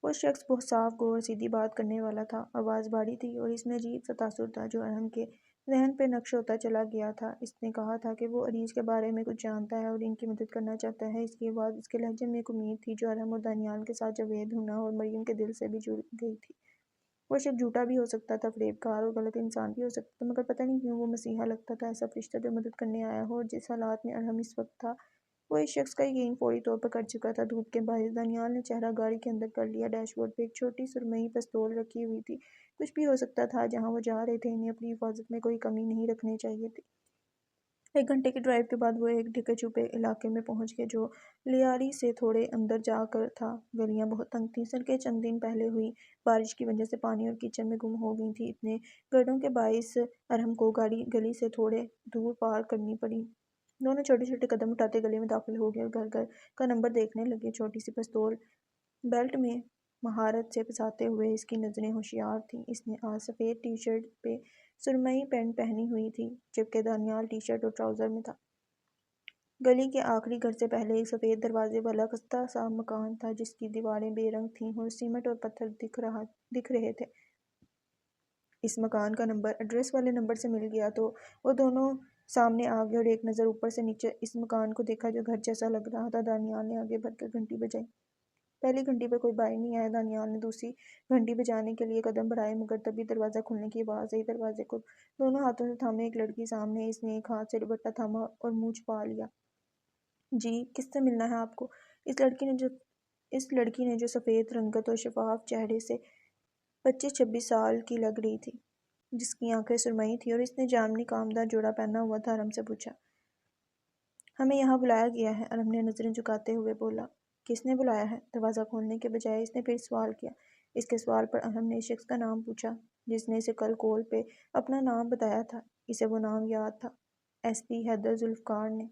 وہ شخص بہت صاف گو اور سیدھی بات کرنے والا تھا۔ آواز بھاری تھی اور اس میں عجیب سا تاثر تھا جو ارحم کے ذہن پہ نقش ہوتا چلا گیا تھا۔ اس نے کہا تھا کہ وہ عریض کے بارے میں کچھ جانتا ہے اور ان کی مدد کرنا چاہتا ہے۔ اس کی آواز، اس کے لہجے میں ایک امید تھی جو ارحم اور دانیال کے ساتھ جاوید، ہنا اور مریم کے دل سے بھی جڑ گئی تھی۔ وہ شخص جھوٹا بھی ہو سکتا تھا، فریب کار اور غلط انسان بھی ہو سکتا تھا، مگر پتہ نہیں کیوں وہ مسیحا لگتا تھا، ایسا فرشتہ جو مدد کرنے آیا ہو۔ اور جس حالات میں ارحم اس وقت تھا، وہ اس شخص کا یقین فوری طور پر کر چکا تھا۔ دھوپ کے باعث دانیال نے چہرہ گاڑی کے اندر کر لیا۔ ڈیش بورڈ پہ ایک چھوٹی سرمئی پستول رکھی ہوئی تھی۔ کچھ بھی ہو سکتا تھا۔ جہاں وہ جا رہے تھے، انہیں اپنی حفاظت میں کوئی کمی نہیں رکھنی چاہیے تھی۔ ایک گھنٹے کی ڈرائیو کے بعد وہ ایک ڈھکے چھپے علاقے میں پہنچ گئے جو لیاری سے تھوڑے اندر جا کر تھا۔ گلیاں بہت تنگ تھیں۔ سڑکیں چند دن پہلے ہوئی بارش کی وجہ سے پانی اور کیچڑ میں گم ہو گئی تھیں۔ اتنے گڑھوں کے باعث ارحم کو گاڑی گلی سے تھوڑے دور پارک کرنی پڑی۔ دونوں چھوٹے چھوٹے قدم اٹھاتے گلی میں داخل ہو گئے اور گھر گھر کا نمبر دیکھنے لگے۔ چھوٹی سی پستول بیلٹ میں مہارت سے پھنساتے ہوئے اس کی نظریں ہوشیار تھیں۔ اس نے آج سفید ٹی شرٹ پہ سرمئی پینٹ پہنی ہوئی تھی، جبکہ دانیال ٹی شرٹ اور ٹراؤزر میں تھا۔ گلی کے آخری گھر سے پہلے ایک سفید دروازے والا خستہ سا مکان تھا جس کی دیواریں بے رنگ تھیں اور سیمنٹ اور پتھر دکھ رہے تھے۔ اس مکان کا نمبر ایڈریس والے نمبر سے مل گیا تو وہ دونوں سامنے آ گئے اور ایک نظر اوپر سے نیچے اس مکان کو دیکھا جو گھر جیسا لگ رہا تھا۔ دانیال نے آگے بڑھ کر گھنٹی بجائی۔ پہلی گھنٹی پر کوئی بائی نہیں آیا۔ دانیال نے دوسری گھنٹی بجانے کے لیے قدم بڑھائے، مگر تبھی دروازہ کھلنے کی آواز آئی۔ دروازے کو دونوں ہاتھوں سے تھامے ایک لڑکی سامنے۔ اس نے ایک ہاتھ سے دوپٹہ تھاما اور منہ چھپا لیا۔ جی، کس سے ملنا ہے آپ کو؟ اس لڑکی نے جو سفید رنگت اور شفاف چہرے سے 25-26 سال کی لگ رہی تھی، جس کی آنکھیں سرمئی تھیں اور اس نے جامنی کامدار جوڑا پہنا ہوا تھا، ارحم سے پوچھا۔ ہمیں یہاں بلایا گیا ہے، ارحم نے نظریں جھکاتے ہوئے بولا۔ کس نے بلایا ہے؟ دروازہ کھولنے کے بجائے اس نے پھر سوال کیا۔ اس کے سوال پر ارحم نے اس شخص کا نام پوچھا جس نے اسے کل کال پہ اپنا نام بتایا تھا۔ اسے وہ نام یاد تھا، ایس پی حیدر ذوالفقار نے۔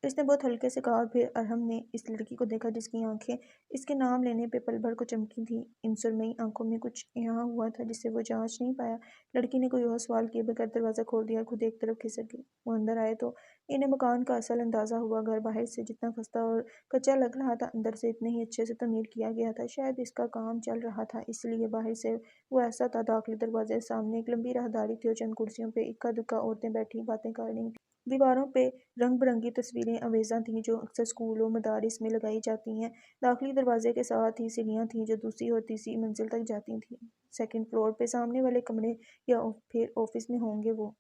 اس نے بہت ہلکے سے کہا اور پھر ارحم نے اس لڑکی کو دیکھا جس کی آنکھیں اس کے نام لینے پہ پل بھر کو چمکی تھیں۔ ان سرمئی آنکھوں میں کچھ یہاں ہوا تھا جسے وہ جانچ نہیں پایا۔ لڑکی نے کوئی اور سوال کیے بغیر دروازہ کھول دیا اور خود ایک طرف کھسک گئی۔ وہ اندر آئے تو انہیں مکان کا اصل اندازہ ہوا۔ گھر باہر سے جتنا خستہ اور کچا لگ رہا تھا، اندر سے اتنے ہی اچھے سے تعمیر کیا گیا تھا۔ شاید اس کا کام چل رہا تھا، اس لیے باہر سے وہ ایسا تھا۔ داخلی دروازے کے سامنے ایک لمبی راہداری تھی اور چند کرسیوں پہ اکا دکا عورتیں بیٹھی باتیں کر رہی تھیں۔ دیواروں پہ رنگ برنگی تصویریں آویزاں تھیں جو اکثر اسکول و مدارس میں لگائی جاتی ہیں۔ داخلی دروازے کے ساتھ ہی سیڑھیاں تھیں جو دوسری اور تیسری منزل تک جاتی تھیں۔ سیکنڈ فلور پہ سامنے والے کمرے یا پھر آفس میں ہوں گے وہ۔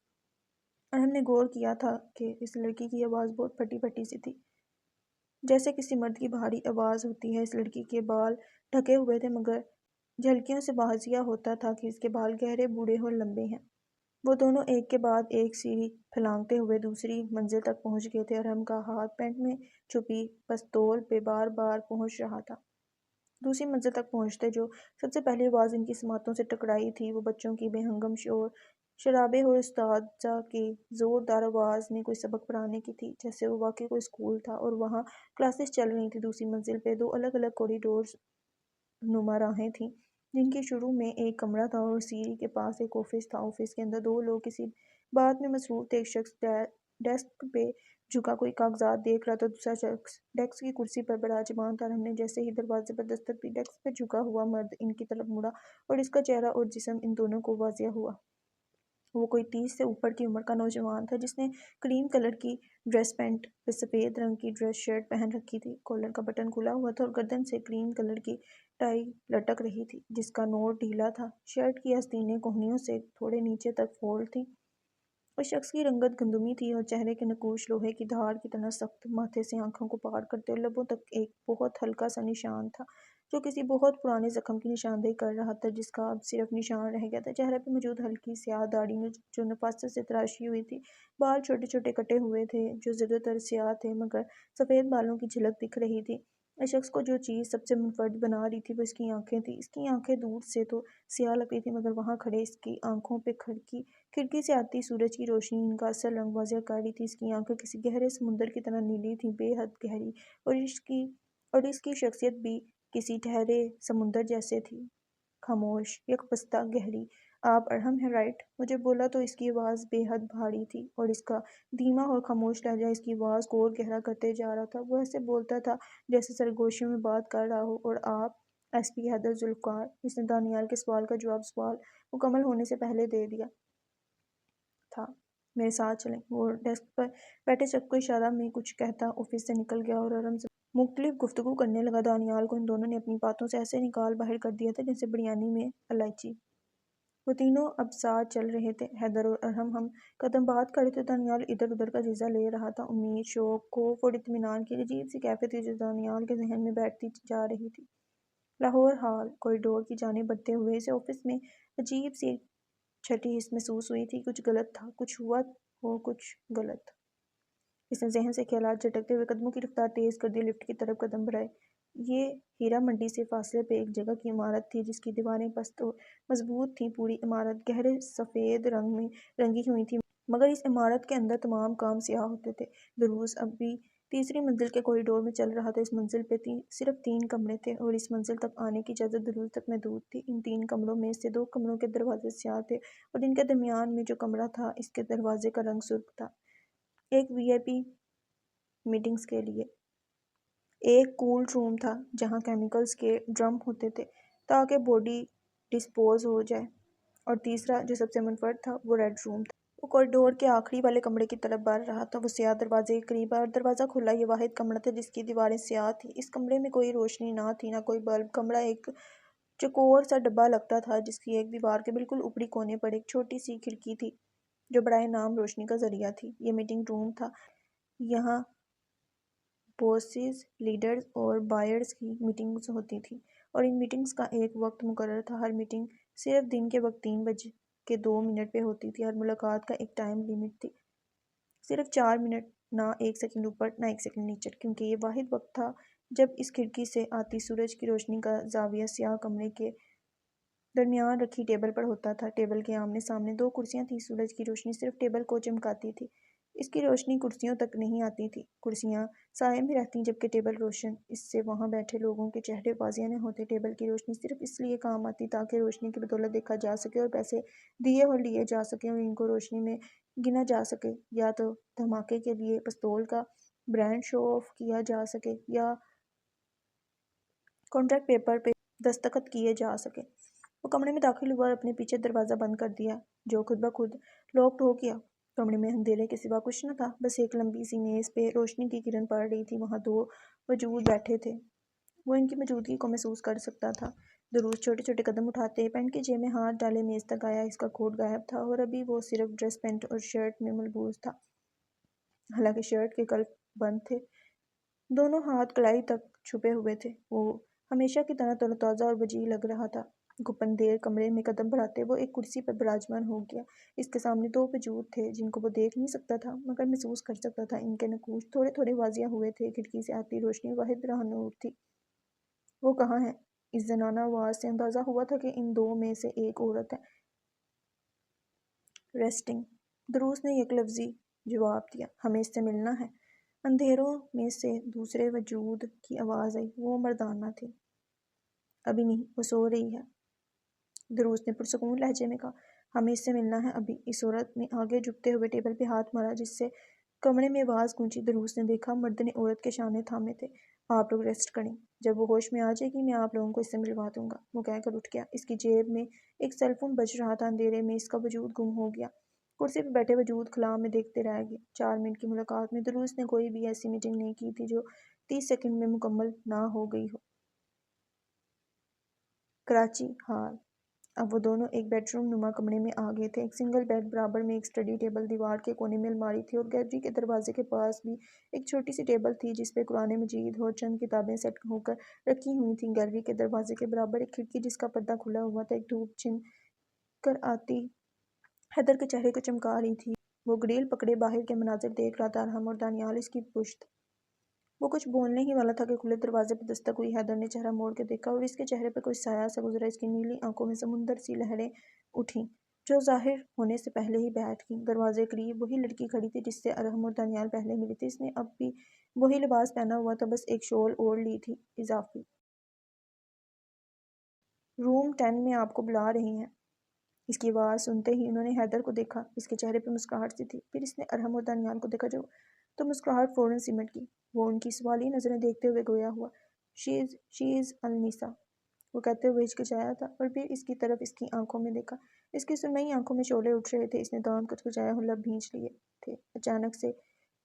ارحم نے غور کیا تھا کہ اس لڑکی کی آواز بہت پھٹی پھٹی سی تھی، جیسے کسی مرد کی بھاری آواز ہوتی ہے۔ اس لڑکی کے بال ڈھکے ہوئے تھے، مگر جھلکیوں سے واضح ہوتا تھا کہ اس کے بال گہرے بوڑھے اور لمبے ہیں۔ وہ دونوں ایک کے بعد ایک سیڑھی پھلانگتے ہوئے دوسری منزل تک پہنچ گئے تھے۔ ارحم کا ہاتھ پینٹ میں چھپی پستول پہ بار بار پہنچ رہا تھا۔ دوسری منزل تک پہنچتے جو سب سے پہلی آواز ان کی سماعتوں سے ٹکرائی تھی وہ بچوں کی بے ہنگم شور شرابے اور استاذہ کی زوردار آواز میں کوئی سبق پڑھانے کی تھی، جیسے وہ واقعی کوئی اسکول تھا اور وہاں کلاسز چل رہی تھیں۔ دوسری منزل پہ دو الگ الگ کوریڈورز نما راہیں تھیں، جن کے شروع میں ایک کمرہ تھا اور سیڑھی کے پاس ایک آفس تھا۔ آفس کے اندر دو لوگ کسی بات میں مصروف تھے۔ ایک شخص ڈیسک پہ جھکا کوئی کاغذات دیکھ رہا تھا، دوسرا شخص ڈیسک کی کرسی پر براجمان تھا۔ ارحم نے جیسے ہی دروازے پر دستک دی، ڈیسک پہ جھکا ہوا مرد ان کی طرف مڑا اور اس کا چہرہ اور جسم ان دونوں کو واضح ہوا۔ وہ کوئی 30 سے اوپر کی عمر کا نوجوان تھا، جس نے کریم کلر کی ڈریس پینٹ پہ سفید رنگ کی ڈریس شرٹ پہن رکھی تھی۔ کالر کا بٹن کھلا ہوا تھا اور گردن سے کریم کلر کی ٹائی لٹک رہی تھی، جس کا نوٹ ڈھیلا تھا۔ شرٹ کی آستینیں کوہنیوں سے تھوڑے نیچے تک فولڈ تھیں۔ اس شخص کی رنگت گندمی تھی اور چہرے کے نقوش لوہے کی دھار کی طرح سخت۔ ماتھے سے آنکھوں کو پار کرتے اور لبوں تک ایک بہت ہلکا سا نشان تھا، جو کسی بہت پرانے زخم کی نشاندہی کر رہا تھا، جس کا اب صرف نشان رہ گیا تھا۔ چہرے پہ موجود ہلکی سیاہ داڑھی جو نفاست سے تراشی ہوئی تھی، بال چھوٹے چھوٹے کٹے ہوئے تھے جو زیادہ تر سیاہ تھے، مگر سفید بالوں کی جھلک دکھ رہی تھی۔ اس شخص کو جو چیز سب سے منفرد بنا رہی تھی وہ اس کی آنکھیں تھیں۔ اس کی آنکھیں دور سے تو سیاہ لگ رہی تھیں، مگر وہاں کھڑے اس کی آنکھوں پہ کھڑکی سے آتی سورج کی روشنی ان کا اصل رنگ واضح کر رہی تھی۔ اس کی آنکھیں کسی گہرے سمندر کی طرح نیلی تھیں، بے حد گہری، اور اس کی شخصیت بھی کسی ٹھہرے سمندر جیسے تھی، خاموش، یک بستہ، گہری۔ آپ ارحم ہیں، رائٹ؟ مجھے بولا تو اس کی آواز بے حد بھاری تھی، اور اس کا دھیما اور خاموش لہجہ اس کی آواز کو اور گہرا کرتے جا رہا تھا۔ وہ ایسے بولتا تھا جیسے سرگوشیوں میں بات کر رہا ہو۔ اور آپ ایس پی حیدر ذوالفقار؟ اس نے دانیال کے سوال کا جواب سوال مکمل ہونے سے پہلے دے دیا تھا۔ میرے ساتھ چلیں۔ وہ ڈیسک پر بیٹھے شخص کو اشارہ میں کچھ کہتا آفس سے نکل گیا اور ارحم سے مختلف گفتگو کرنے لگا۔ دانیال کو ان دونوں نے اپنی باتوں سے ایسے نکال باہر کر دیا تھا جیسے بریانی میں الائچی۔ وہ تینوں اب ساتھ چل رہے تھے، حیدر اور ارحم ہم قدم بات کر رہے تھے۔ دانیال ادھر ادھر کا جائزہ لے رہا تھا، امید، شوق، خوف اور اطمینان کی عجیب سی کیفیت تھی جو دانیال کے ذہن میں بیٹھتی جا رہی تھی۔ لاہور ہال کوریڈور کی جانب بڑھتے ہوئے اسے آفس میں عجیب سی چھٹی حس محسوس ہوئی تھی۔ کچھ غلط تھا، کچھ ہوا ہو کچھ غلط۔ اس نے ذہن سے خیالات جھٹکتے ہوئے قدموں کی رفتار تیز کر دی، لفٹ کی طرف قدم بڑھائے۔ یہ ہیرا منڈی سے فاصلے پہ ایک جگہ کی عمارت تھی جس کی دیواریں پست اور مضبوط تھیں۔ پوری عمارت گہرے سفید رنگ میں رنگی ہوئی تھی، مگر اس عمارت کے اندر تمام کام سیاہ ہوتے تھے۔ دروس اب بھی تیسری منزل کے کوریڈور میں چل رہا تھا۔ اس منزل پہ صرف 3 کمرے تھے اور اس منزل تک آنے کی اجازت دروس تک محدود تھی۔ ان 3 کمروں میں سے 2 کمروں کے دروازے سیاہ تھے اور ان کے درمیان میں جو کمرہ تھا اس کے دروازے کا رنگ سرخ تھا، ایک وی آئی پی میٹنگز کے لیے۔ ایک کولڈ روم تھا جہاں کیمیکلز کے ڈرم ہوتے تھے تاکہ باڈی ڈسپوز ہو جائے، اور تیسرا جو سب سے منفرد تھا وہ ریڈ روم تھا۔ وہ کوریڈور کے آخری والے کمرے کی طرف بڑھ رہا تھا۔ وہ سیاہ دروازے کے قریب آیا اور دروازہ کھلا۔ یہ واحد کمرہ تھا جس کی دیواریں سیاہ تھیں۔ اس کمرے میں کوئی روشنی نہ تھی، نہ کوئی بلب۔ کمرہ ایک چوکور سا ڈبہ لگتا تھا جس کی ایک دیوار کے بالکل اوپری کونے پر ایک چھوٹی سی کھڑکی تھی جو برائے نام روشنی کا ذریعہ تھی۔ یہ میٹنگ روم تھا، یہاں بosses، لیڈرز اور بائرز کی میٹنگز ہوتی تھیں، اور ان میٹنگز کا ایک وقت مقرر تھا۔ ہر میٹنگ صرف دن کے وقت 3:02 پہ ہوتی تھی۔ ہر ملاقات کا ایک ٹائم لیمٹ تھی، صرف 4 منٹ، نہ 1 سیکنڈ اوپر نہ 1 سیکنڈ نیچے، کیونکہ یہ واحد وقت تھا جب اس کھڑکی سے آتی سورج کی روشنی کا زاویہ سیاہ کمرے کے درمیان رکھی ٹیبل پر ہوتا تھا۔ ٹیبل کے آمنے سامنے 2 کرسیاں تھیں۔ سورج کی روشنی صرف ٹیبل کو چمکاتی تھی، اس کی روشنی کرسیوں تک نہیں آتی تھی۔ کرسیاں سائے میں رہتیں جبکہ ٹیبل روشن، اس سے وہاں بیٹھے لوگوں کے چہرے واضح نہ ہوتے۔ ٹیبل کی روشنی صرف اس لیے کام آتی تاکہ روشنی کی بدولت دیکھا جا سکے اور پیسے دیے اور لیے جا سکیں اور ان کو روشنی میں گنا جا سکے، یا تو دھماکے کے لیے پستول کا برانڈ شو آف کیا جا سکے یا کانٹریکٹ پیپر پہ دستخط کیے جا سکے۔ وہ کمرے میں داخل ہوا اور اپنے پیچھے دروازہ بند کر دیا جو خود بخود لاکڈ ہو گیا۔ کمرے میں اندھیرے کے سوا کچھ نہ تھا، بس ایک لمبی سی میز پہ روشنی کی کرن پڑ رہی تھی۔ وہاں 2 وجود بیٹھے تھے، وہ ان کی موجودگی کو محسوس کر سکتا تھا۔ دروس چھوٹے چھوٹے قدم اٹھاتے پینٹ کی جیب میں ہاتھ ڈالے میز تک آیا۔ اس کا کوٹ غائب تھا اور ابھی وہ صرف ڈریس پینٹ اور شرٹ میں ملبوس تھا، حالانکہ شرٹ کے کلف بند تھے، دونوں ہاتھ کلائی تک چھپے ہوئے تھے۔ وہ ہمیشہ کی طرح تر و تازہ اور وجیح لگ رہا تھا۔ گپن دیر کمرے میں قدم بڑھاتے وہ ایک کرسی پر براجمان ہو گیا۔ اس کے سامنے دو وجود تھے جن کو وہ دیکھ نہیں سکتا تھا مگر محسوس کر سکتا تھا۔ ان کے نقوش تھوڑے تھوڑے واضح ہوئے تھے۔ کھڑکی سے آتی روشنی واحد راہ نور تھی۔ وہ کہاں ہے؟ اس زنانہ آواز سے اندازہ ہوا تھا کہ ان دو میں سے ایک عورت ہے۔ ریسٹنگ، دروس نے یک لفظی جواب دیا۔ ہمیں اس سے ملنا ہے۔ اندھیروں میں سے دوسرے وجود کی آواز آئی۔ وہ مردانہ تھی۔ ابھی نہیں، وہ سو رہی ہے، دروس نے پرسکون لہجے میں کہا۔ ہمیں اس سے ملنا ہے ابھی۔ اس عورت نے آگے جھکتے ہوئے ٹیبل پہ ہاتھ مارا جس سے کمرے میں آواز گونجی۔ دروس نے دیکھا مرد نے عورت کے شانے تھامے تھے۔ آپ لوگ ریسٹ کریں، جب وہ ہوش میں آ جائے گی میں آپ لوگوں کو اس سے ملوا دوں گا، وہ کہہ کر اٹھ گیا۔ اس کی جیب میں ایک سیل فون بج رہا تھا۔ اندھیرے میں اس کا وجود گم ہو گیا۔ کرسی پہ بیٹھے وجود خلا میں دیکھتے رہ گئے۔ 4 منٹ کی ملاقات میں دروس نے کوئی بھی ایسی میٹنگ نہیں کی تھی جو 30 سیکنڈ میں مکمل نہ ہو گئی ہو۔ کراچی ہال۔ اب وہ دونوں ایک بیڈ روم نما کمرے میں آ گئے تھے۔ ایک سنگل بیڈ، برابر میں ایک اسٹڈی ٹیبل، دیوار کے کونے میں الماری تھی اور گیلری کے دروازے کے پاس بھی ایک چھوٹی سی ٹیبل تھی جس پہ قرآن مجید اور چند کتابیں سیٹ ہو کر رکھی ہوئی تھیں۔ گیلری کے دروازے کے برابر ایک کھڑکی جس کا پردہ کھلا ہوا تھا ایک دھوپ چھن کر آتی حیدر کے چہرے کو چمکا رہی تھی۔ وہ گریل پکڑے باہر کے مناظر دیکھ رہا تھا۔ ارحم اور دانیال اس کی پشت۔ وہ کچھ بولنے ہی والا تھا کہ کھلے دروازے پہ دستک ہوئی۔ حیدر نے چہرہ موڑ کے دیکھا اور اس کے چہرے پہ کوئی سایہ سا گزرا۔ اس کی نیلی آنکھوں میں سمندر سی لہریں اٹھیں جو ظاہر ہونے سے پہلے ہی بیٹھ گئیں۔ دروازے کے قریب وہی لڑکی کھڑی تھی جس سے ارحم اور دانیال پہلے ملے تھے۔ اس نے اب بھی وہی لباس پہنا ہوا تھا، بس ایک شال اوڑھ لی تھی اضافی۔ روم 10 میں آپ کو بلا رہے ہیں۔ اس کی آواز سنتے ہی انہوں نے حیدر کو دیکھا۔ اس کے چہرے پہ مسکراہٹ سی تھی۔ پھر اس نے ارحم اور دانیال کو دیکھا تو مسکراہٹ فوراً سمٹ گئی۔ وہ ان کی سوالی نظریں دیکھتے ہوئے گویا ہوا۔ شی از النساء، وہ کہتے ہوئے ہچکچایا تھا اور پھر اس کی طرف اس کی آنکھوں میں دیکھا۔ اس کی سرمئی آنکھوں میں شعلے اٹھ رہے تھے۔ اس نے دانت کچکچائے اور لب بھینچ لیے تھے۔ اچانک سے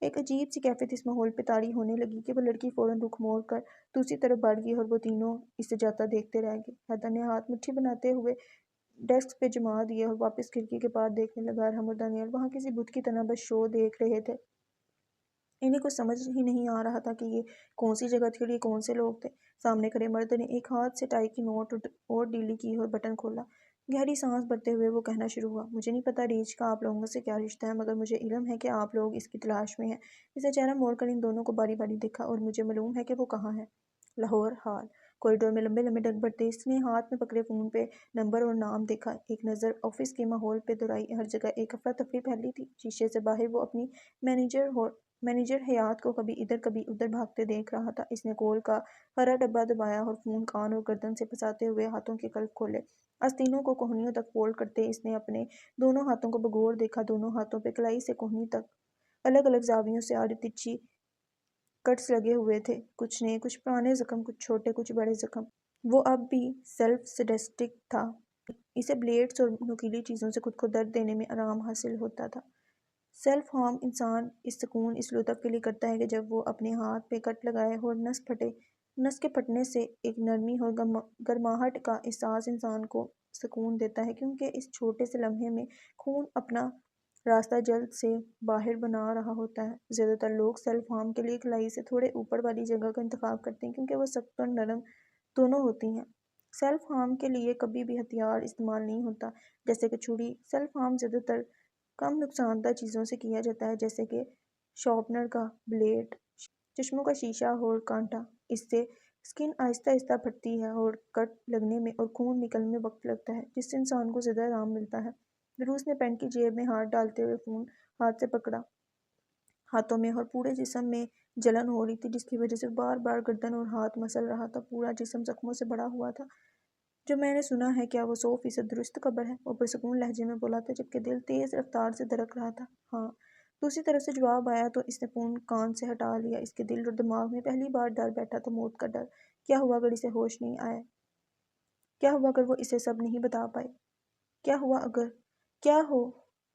ایک عجیب سی کیفیت اس ماحول پہ طاری ہونے لگی کہ وہ لڑکی فوراً رخ موڑ کر دوسری طرف بڑھ گئی اور وہ تینوں اسے جاتا دیکھتے رہ گئے۔ حیدر نے ہاتھ مٹھی بناتے ہوئے ڈیسک پہ جما دیے اور واپس کھڑکی کے پار دیکھنے لگا۔ ارحم اور دانیال وہاں کسی بت کی طرح بس شو دیکھ رہے تھے۔ انہیں کچھ سمجھ ہی نہیں آ رہا تھا کہ یہ کون سی جگہ تھی اور یہ کون سے لوگ تھے۔ سامنے کھڑے مرد نے ایک ہاتھ سے ٹائی کی نوٹ اور ڈھیلی کی اور بٹن کھولا۔ گہری سانس بھرتے ہوئے وہ کہنا شروع ہوا، مجھے نہیں پتا ریچھ کا آپ لوگوں سے کیا رشتہ ہے مگر مجھے علم ہے کہ آپ لوگ اس کی تلاش میں ہیں۔ اس نے چہرہ موڑ کر ان دونوں کو باری باری دیکھا، اور مجھے معلوم ہے کہ وہ کہاں ہے۔ لاہور ہال۔ کوریڈور میں لمبے لمبے ڈگ بڑھتے اس نے ہاتھ میں پکڑے فون پہ نمبر اور نام دیکھا۔ ایک نظر آفس کے ماحول پہ دہرائی۔ ہر جگہ ایک افراتفری پھیلی تھی۔ شیشے سے باہر وہ اپنی مینیجر حیات کو کبھی ادھر کبھی ادھر بھاگتے دیکھ رہا تھا۔ اس نے کال کا ہرا ڈبہ دبایا اور فون کان اور گردن سے پھنساتے ہوئے ہاتھوں کے کلف کھولے۔ آستینوں کو کوہنیوں تک فولڈ کرتے اس نے اپنے دونوں ہاتھوں کو بغور دیکھا۔ دونوں ہاتھوں پہ کلائی سے کوہنی تک الگ الگ زاویوں سے آڑی ترچھی کٹس لگے ہوئے تھے، کچھ نئے، کچھ پرانے زخم، کچھ چھوٹے، کچھ بڑے زخم۔ وہ اب بھی سیلف سیڈسٹک تھا۔ اسے بلیڈز اور نوکیلی چیزوں سے خود کو درد دینے میں آرام حاصل ہوتا تھا۔ سیلف ہارم انسان اس سکون، اس لطف کے لیے کرتا ہے کہ جب وہ اپنے ہاتھ پہ کٹ لگائے اور نس کے پھٹنے سے ایک نرمی اور گرماہٹ کا احساس انسان کو سکون دیتا ہے، کیونکہ اس چھوٹے سے لمحے میں خون اپنا راستہ جلد سے باہر بنا رہا ہوتا ہے۔ زیادہ تر لوگ سیلف ہارم کے لیے کلائی سے تھوڑے اوپر والی جگہ کا انتخاب کرتے ہیں کیونکہ وہ سخت اور نرم دونوں ہوتی ہیں۔ سیلف ہارم کے لیے کبھی بھی ہتھیار استعمال نہیں ہوتا، جیسے کہ چھری۔ سیلف ہارم زیادہ تر کم نقصان دہ چیزوں سے کیا جاتا ہے، جیسے کہ شارپنر کا بلیڈ، چشموں کا شیشہ اور کانٹا۔ اس سے سکن آہستہ آہستہ پھٹتی ہے اور کٹ لگنے میں اور خون نکلنے میں وقت لگتا ہے، جس سے انسان کو زیادہ آرام ملتا ہے۔ دروس نے پینٹ کی جیب میں ہاتھ ڈالتے ہوئے فون ہاتھ سے پکڑا۔ ہاتھوں میں اور پورے جسم میں جلن ہو رہی تھی جس کی وجہ سے بار بار گردن اور ہاتھ مسل رہا تھا۔ پورا جسم زخموں سے بھرا ہوا تھا۔ جو میں نے سنا ہے، کیا وہ 100% درست خبر ہے؟ وہ پرسکون لہجے میں بولا تھا جبکہ دل تیز رفتار سے دھڑک رہا تھا۔ ہاں۔ دوسری طرف سے جواب آیا تو اس نے فون کان سے ہٹا لیا۔ اس کے دل اور دماغ میں پہلی بار ڈر بیٹھا تھا، موت کا ڈر۔ کیا ہوا اگر اسے ہوش نہیں آئے؟ کیا ہوا اگر وہ اسے سب نہیں بتا پائے؟ کیا ہو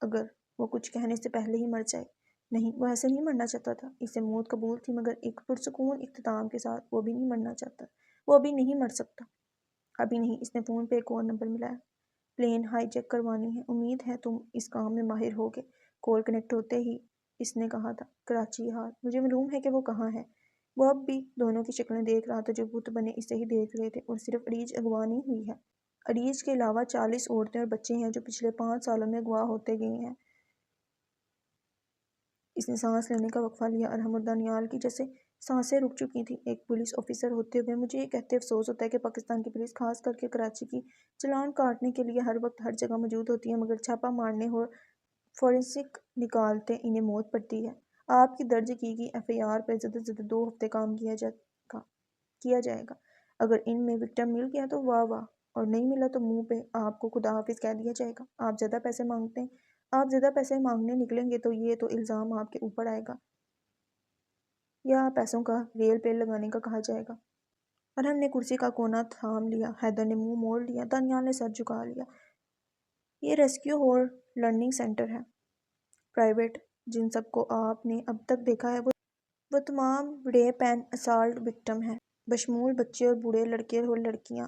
اگر وہ کچھ کہنے سے پہلے ہی مر جائے؟ نہیں، وہ ایسے نہیں مرنا چاہتا تھا۔ اسے موت قبول تھی مگر ایک پرسکون اختتام کے ساتھ۔ وہ بھی نہیں مرنا چاہتا۔ وہ ابھی نہیں مر سکتا۔ ابھی نہیں۔ اس نے فون پہ ایک اور نمبر ملایا۔ پلین ہائی جیک کروانی ہے۔ امید ہے تم اس کام میں ماہر ہوگے۔ کال کنیکٹ ہوتے ہی اس نے کہا تھا، کراچی ہال۔ مجھے معلوم ہے کہ وہ کہاں ہے۔ وہ اب بھی دونوں کی شکلیں دیکھ رہا تھا جو بت بنے اسے ہی دیکھ رہے تھے، اور صرف اریج اغوا نہیں ہوئی ہے، عریج کے علاوہ 40 عورتیں اور بچے ہیں جو پچھلے 5 سالوں میں اغوا ہوتے گئے ہیں۔ اس نے سانس لینے کا وقفہ لیا۔ ارحم اور دانیال کی جیسے سانسیں رک چکی تھیں۔ ایک پولیس آفیسر ہوتے ہوئے مجھے یہ کہتے افسوس ہوتا ہے کہ پاکستان کی پولیس خاص کر کے کراچی کی چالان کاٹنے کے لیے ہر وقت ہر جگہ موجود ہوتی ہے، مگر چھاپہ مارنے اور فورینسک نکالتے انہیں موت پڑتی ہے۔ آپ کی درج کی گئی FIR پر زیادہ سے زیادہ 2 ہفتے کام کیا جائے گا۔ اگر ان میں وکٹم مل گیا تو واہ واہ، اور نہیں ملا تو منہ پہ آپ کو خدا حافظ کہہ دیا جائے گا۔ آپ زیادہ پیسے مانگتے ہیں، آپ زیادہ پیسے مانگنے نکلیں گے تو یہ تو الزام آپ کے اوپر آئے گا، یا پیسوں کا ریل پہ لگانے کا کہا جائے گا۔ ارحم نے کرسی کا کونا تھام لیا، حیدر نے منہ موڑ لیا، دانیال نے سر جھکا لیا۔ یہ ریسکیو اور لرننگ سینٹر ہے، پرائیویٹ، جن سب کو آپ نے اب تک دیکھا ہے وہ تمام ریپ اینڈ اسالٹ وکٹم ہیں، بشمول بچے اور بوڑھے، لڑکے اور لڑکیاں۔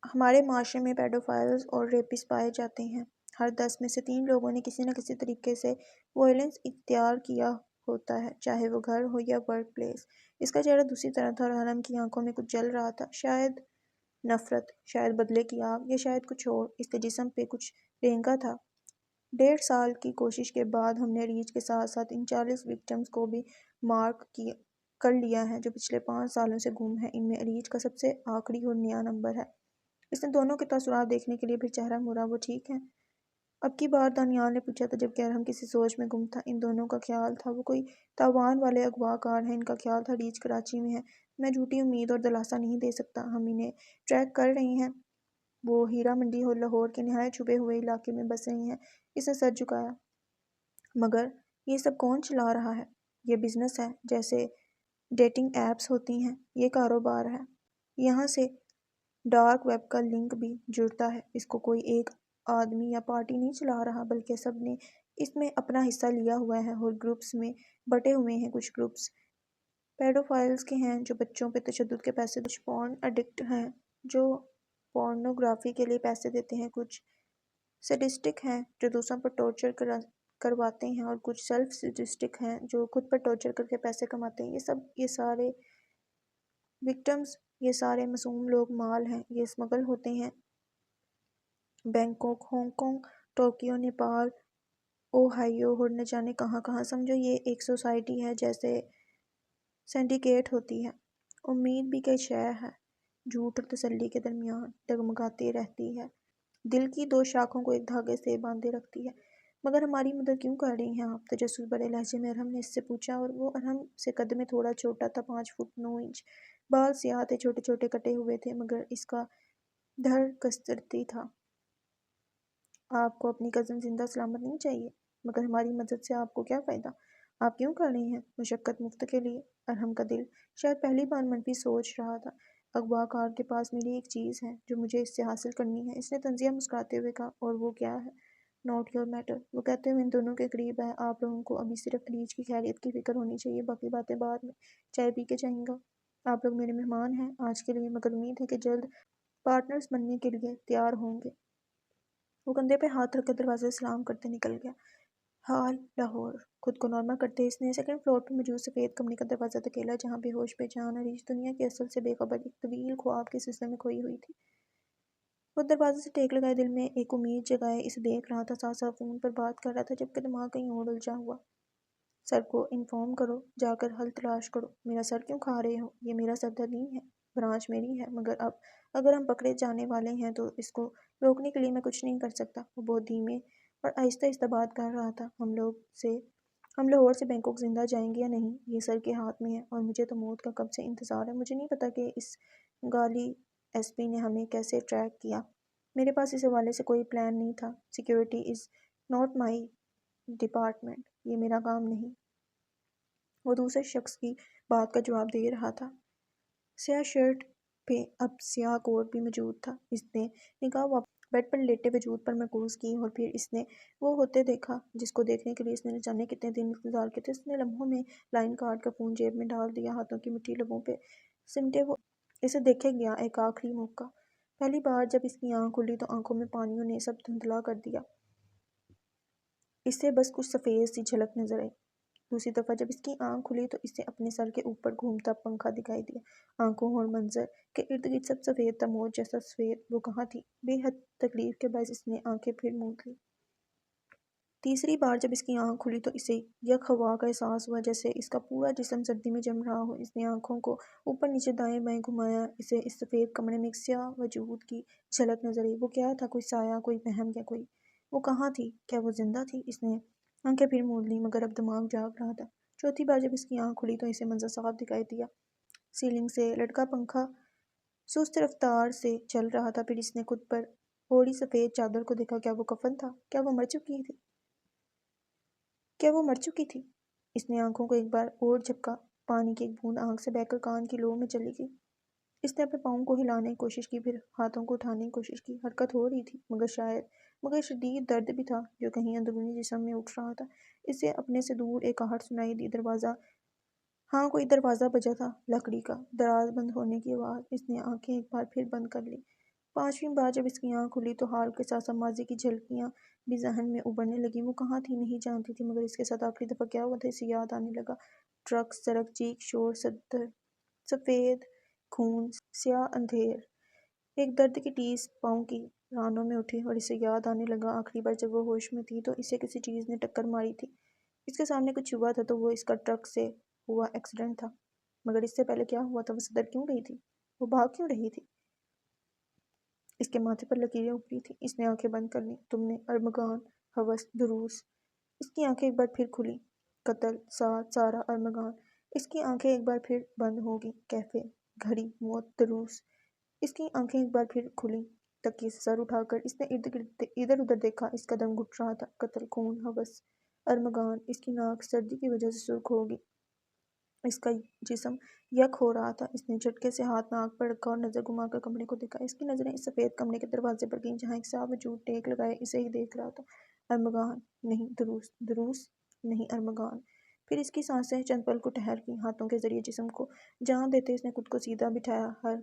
ہمارے معاشرے میں پیڈوفائلز اور ریپسٹ پائے جاتے ہیں۔ ہر 10 میں سے 3 لوگوں نے کسی نہ کسی طریقے سے وائلنس اختیار کیا ہوتا ہے، چاہے وہ گھر ہو یا ورک پلیس۔ اس کا چہرہ دوسری طرح تھا اور ارحم کی آنکھوں میں کچھ جل رہا تھا، شاید نفرت، شاید بدلے کی آگ، یا شاید کچھ اور۔ اس کے جسم پہ کچھ رینگا تھا۔ 1.5 سال کی کوشش کے بعد ہم نے ریچھ کے ساتھ ساتھ ان 40 وکٹمز کو بھی مارک کر لیا ہے جو پچھلے 5 سالوں سے گم ہیں۔ ان میں ریچھ کا سب سے آخری اور نیا نمبر ہے۔ اس نے دونوں کے تاثرات دیکھنے کے لیے پھر چہرہ موڑا۔ وہ ٹھیک ہیں؟ اب کی بار دانیال نے پوچھا تھا جبکہ ارحم کسی سوچ میں گم تھا۔ ان دونوں کا خیال تھا وہ کوئی تاوان والے اغوا کار ہیں۔ ان کا خیال تھا ریچھ کراچی میں ہے۔ میں جھوٹی امید اور دلاسا نہیں دے سکتا۔ ہم انہیں ٹریک کر رہے ہیں۔ وہ ہیرا منڈی اور لاہور کے نہایت چھپے ہوئے علاقے میں بس رہی ہیں۔ اس نے سر جھکایا۔ مگر یہ سب کون چلا رہا ہے؟ یہ بزنس ہے، جیسے ڈیٹنگ ایپس ہوتی ہیں۔ یہ کاروبار ہے۔ یہاں سے ڈارک ویب کا لنک بھی جڑتا ہے۔ اس کو کوئی ایک آدمی یا پارٹی نہیں چلا رہا، بلکہ سب نے اس میں اپنا حصہ لیا ہوا ہے اور گروپس میں بٹے ہوئے ہیں۔ کچھ گروپس پیڈوفائلز کے ہیں جو بچوں پہ تشدد کے پیسے، کچھ پورن ایڈکٹ ہیں جو پورنوگرافی کے لیے پیسے دیتے ہیں، کچھ سیڈسٹک ہیں جو دوسروں پر ٹارچر کرواتے ہیں، اور کچھ سیلف سیڈسٹک ہیں جو خود پر ٹارچر کر کے پیسے کماتے ہیں۔ یہ سارے وکٹمز، یہ سارے معصوم لوگ مال ہیں۔ یہ اسمگل ہوتے ہیں Bangkok, Hong Kong, Tokyo, Nepal, Ohio اور نہ جانے کہاں کہاں۔ سمجھو یہ ایک سوسائٹی ہے جیسے سینڈیکیٹ ہوتی ہے۔ امید بھی کہ شے ہے، جھوٹ اور تسلی کے درمیان ڈگمگاتی رہتی ہے، دل کی 2 شاخوں کو ایک دھاگے سے باندھے رکھتی ہے۔ مگر ہماری مدد کیوں کر رہی ہیں آپ؟ تجسس بھرے لہجے میں ارحم نے اس سے پوچھا، اور وہ ارحم سے قد میں تھوڑا چھوٹا تھا، 5 فٹ 9 انچ۔ بال سیاہ تھے، چھوٹے چھوٹے کٹے ہوئے تھے، مگر اس کا دھڑ کسترتی تھا۔ آپ کو اپنی کزن زندہ سلامت نہیں چاہیے؟ مگر ہماری مدد سے آپ کو کیا فائدہ؟ آپ کیوں کر رہی ہیں؟ مشقت مفت کے لیے؟ ارحم کا دل شاید پہلی بار منفی سوچ رہا تھا۔ اغوا کار کے پاس میری ایک چیز ہے جو مجھے اس سے حاصل کرنی ہے، اس نے طنزیہ مسکراتے ہوئے کہا، اور وہ کیا ہے؟ ناٹ یور میٹر، وہ کہتے ہوئے ان دونوں کے قریب آئے۔ آپ لوگوں کو ابھی صرف ریچھ کی خیریت کی فکر ہونی چاہیے، باقی باتیں بعد میں۔ چائے پی کے جائیں گا؟ آپ لوگ میرے مہمان ہیں آج کے لیے، مگر امید ہے کہ جلد پارٹنرز بننے کے لیے تیار ہوں گے۔ وہ کندھے پہ ہاتھ رکھ کر دروازے سے سلام کرتے نکل گیا۔ ہال، لاہور۔ خود کو نارمل کرتے اس نے 2nd فلور پر موجود سفید کمرے کا دروازہ دھکیلا جہاں بے ہوش بے جان عریش دنیا کے اصل سے بے خبر ایک طویل خواب کے سلسلے میں کھوئی ہوئی تھی۔ وہ دروازے سے ٹیک لگائے، دل میں ایک امید جگائے اسے دیکھ رہا تھا، ساتھ ساتھ فون پر بات کر رہا تھا، جبکہ دماغ کہیں اور الجھا ہوا۔ سر کو انفارم کرو، جا کر حل تلاش کرو۔ میرا سر کیوں کھا رہے ہو؟ یہ میرا سر درد نہیں ہے، برانچ میری ہے، مگر اب اگر ہم پکڑے جانے والے ہیں تو اس کو روکنے کے لیے میں کچھ نہیں کر سکتا۔ وہ بہت دھیمے اور آہستہ آہستہ بات کر رہا تھا۔ ہم لاہور سے بینکاک زندہ جائیں گے یا نہیں، یہ سر کے ہاتھ میں ہے، اور مجھے تو موت کا کب سے انتظار ہے۔ مجھے نہیں پتا کہ اس گالی SP نے ہمیں کیسے ٹریک کیا۔ میرے پاس اس حوالے سے کوئی پلان نہیں تھا۔ Security is not my department, یہ میرا کام نہیں۔ وہ دوسرے شخص کی بات کا جواب دے رہا تھا۔ سیاہ شرٹ پہ اب سیاہ کوٹ بھی موجود تھا۔ اس نے نگاہ بیڈ پر لیٹے وجود پر مرکوز کی، اور پھر اس نے وہ ہوتے دیکھا جس کو دیکھنے کے لیے اس نے نہ جانے کتنے دن انتظار کیے تھے۔ اس نے لمحوں میں لائن کارڈ کا فون جیب میں ڈال دیا، ہاتھوں کی مٹھی لبوں پہ سمٹے وہ اسے دیکھے گیا ایک آخری موقع۔ پہلی بار جب اس کی آنکھ کھلی تو آنکھوں میں پانیوں نے سب دھندلا کر دیا۔ اس سے بس کچھ سفید سی جھلک نظر آئی۔ دوسری دفعہ جب اس کی آنکھ کھلی تو اسے اپنے سر کے اوپر گھومتا پنکھا دکھائی دیا۔ آنکھوں اور منظر کے ارد گرد سب سفید تھا، موت جیسا سفید۔ وہ کہاں تھی؟ بے حد تکلیف کے باعث اس نے آنکھیں پھر موند لیں۔ تیسری بار جب اس کی آنکھ کھلی تو اسے یک ہوا کا احساس ہوا، جیسے اس کا پورا جسم سردی میں جم رہا ہو۔ اس نے آنکھوں کو اوپر نیچے دائیں بائیں گھمایا، اسے اس سفید کمرے میں ایک سیاہ وجود کی جھلک نظر آئی۔ وہ کیا تھا؟ کوئی سایہ، کوئی وہم یا کوئی… وہ کہاں تھی؟ کیا وہ زندہ تھی؟ اس نے آنکھیں پھر موند لیں، مگر اب دماغ جاگ رہا تھا۔ چوتھی بار جب اس کی آنکھ کھلی تو اسے منظر صاف دکھائی دیا۔ سیلنگ سے لٹکا پنکھا سست رفتار سے چل رہا تھا۔ پھر اس نے خود پر اوڑھی سفید چادر کو دیکھا۔ کیا وہ کفن تھا؟ کیا وہ مر چکی تھی؟ کیا وہ مر چکی تھی؟ اس نے آنکھوں کو ایک بار اور جھپکا۔ پانی کی ایک بوند آنکھ سے بہہ کر کان کی لو میں چلی گئی۔ اس نے اپنے پاؤں کو ہلانے کی کوشش کی، پھر ہاتھوں کو اٹھانے کی کوشش کی۔ حرکت ہو رہی تھی، مگر شدید درد بھی تھا جو کہیں اندرونی جسم میں اٹھ رہا تھا۔ اسے اپنے سے دور ایک آہٹ سنائی دی۔ دروازہ! ہاں، کوئی دروازہ بجا تھا، لکڑی کا، دراز بند ہونے کی آواز۔ اس نے آنکھیں ایک بار پھر بند کر لیں۔ پانچویں بار جب اس کی آنکھ کھلی تو حال کے ساتھ ساتھ ماضی کی جھلکیاں بھی ذہن میں ابھرنے لگیں۔ وہ کہاں تھی؟ نہیں جانتی تھی، مگر اس کے ساتھ آخری دفعہ کیا ہوا تھا اسے یاد آنے لگا۔ ٹرک، سڑک، چیخ شور، سفید خون، سیاہ اندھیر۔ ایک درد کی ٹیس پاؤں کی رانوں میں اٹھی اور اسے یاد آنے لگا آخری بار جب وہ ہوش میں تھی تو اسے کسی چیز نے ٹکر ماری تھی۔ اس کے سامنے کچھ ہوا تھا تو وہ اس کا ٹرک سے ہوا ایکسیڈنٹ تھا، مگر اس سے پہلے کیا ہوا تھا؟ وہ صدر کیوں گئی تھی؟ وہ بھاگ کیوں رہی تھی؟ اس کے ماتھے پر لکیریں ابھری تھیں۔ اس نے آنکھیں بند کر لیں۔ تم نے، ارمغان، ہوس، دروس۔ اس کی آنکھیں ایک بار پھر کھلیں۔ قتل، سعد، سارہ، ارمغان۔ اس کی آنکھیں ایک بار پھر بند ہو گئیں۔ کیفے، گھڑی، موت، دروس۔ اس کی آنکھیں ایک بار پھر کھلیں۔ تکیے سے سر اٹھا کر اس نے ادھر ادھر دیکھا۔ اس کا دم گھٹ رہا تھا۔ قتل، خون، ہوس، ارمغان۔ اس کی ناک سردی کی وجہ سے سرخ ہو گئی۔ اس کا جسم یک ہو رہا تھا۔ اس نے جھٹکے سے ہاتھ ناک پر رکھا اور نظر گھما کر کمرے کو دیکھا۔ اس کی نظریں اس سفید کمرے کے دروازے پر گئیں جہاں ایک سیاہ وجود ٹیک لگائے اسے ہی دیکھ رہا تھا۔ ارمغان نہیں، دروس، دروس نہیں، ارمغان۔ پھر اس کی سانسیں چند پل کو ٹھہر گئیں۔ ہاتھوں کے ذریعے جسم کو جان دیتے اس نے خود کو سیدھا بٹھایا۔ ہر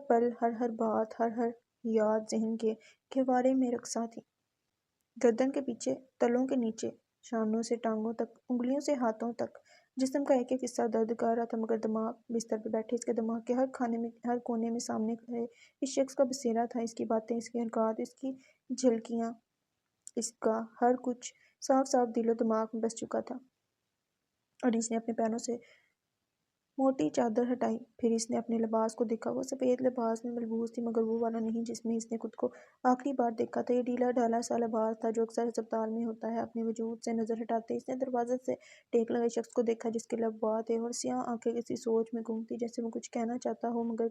پل، ہر بات، ہر یاد ذہن کے گہوارے میں رقصاں تھی۔ گردن کے پیچھے، تلوں کے نیچے، شانوں سے ٹانگوں تک، انگلیوں سے ہاتھوں تک، جسم کا ایک ایک حصہ درد کر رہا تھا، مگر دماغ بستر پہ بیٹھے اس کے دماغ کے ہر کونے میں سامنے کھڑے اس شخص کا بسیرا تھا۔ اس کی باتیں، اس کی حرکات، اس کی جھلکیاں، اس کا ہر کچھ صاف صاف دل و دماغ میں بس چکا تھا۔ اور اس نے اپنے پیروں سے موٹی چادر ہٹائی۔ پھر اس نے اپنے لباس کو دیکھا۔ وہ سفید لباس میں ملبوس تھی، مگر وہ والا نہیں جس میں اس نے خود کو آخری بار دیکھا تھا۔ یہ ڈھیلا ڈھالا سا لباس تھا جو اکثر ہسپتال میں ہوتا ہے۔ اپنے وجود سے نظر ہٹاتے اس نے دروازے سے ٹیک لگائے شخص کو دیکھا جس کے لب وا تھے اور سیاہ آنکھیں کسی سوچ میں گم تھیں، جیسے وہ کچھ کہنا چاہتا ہو مگر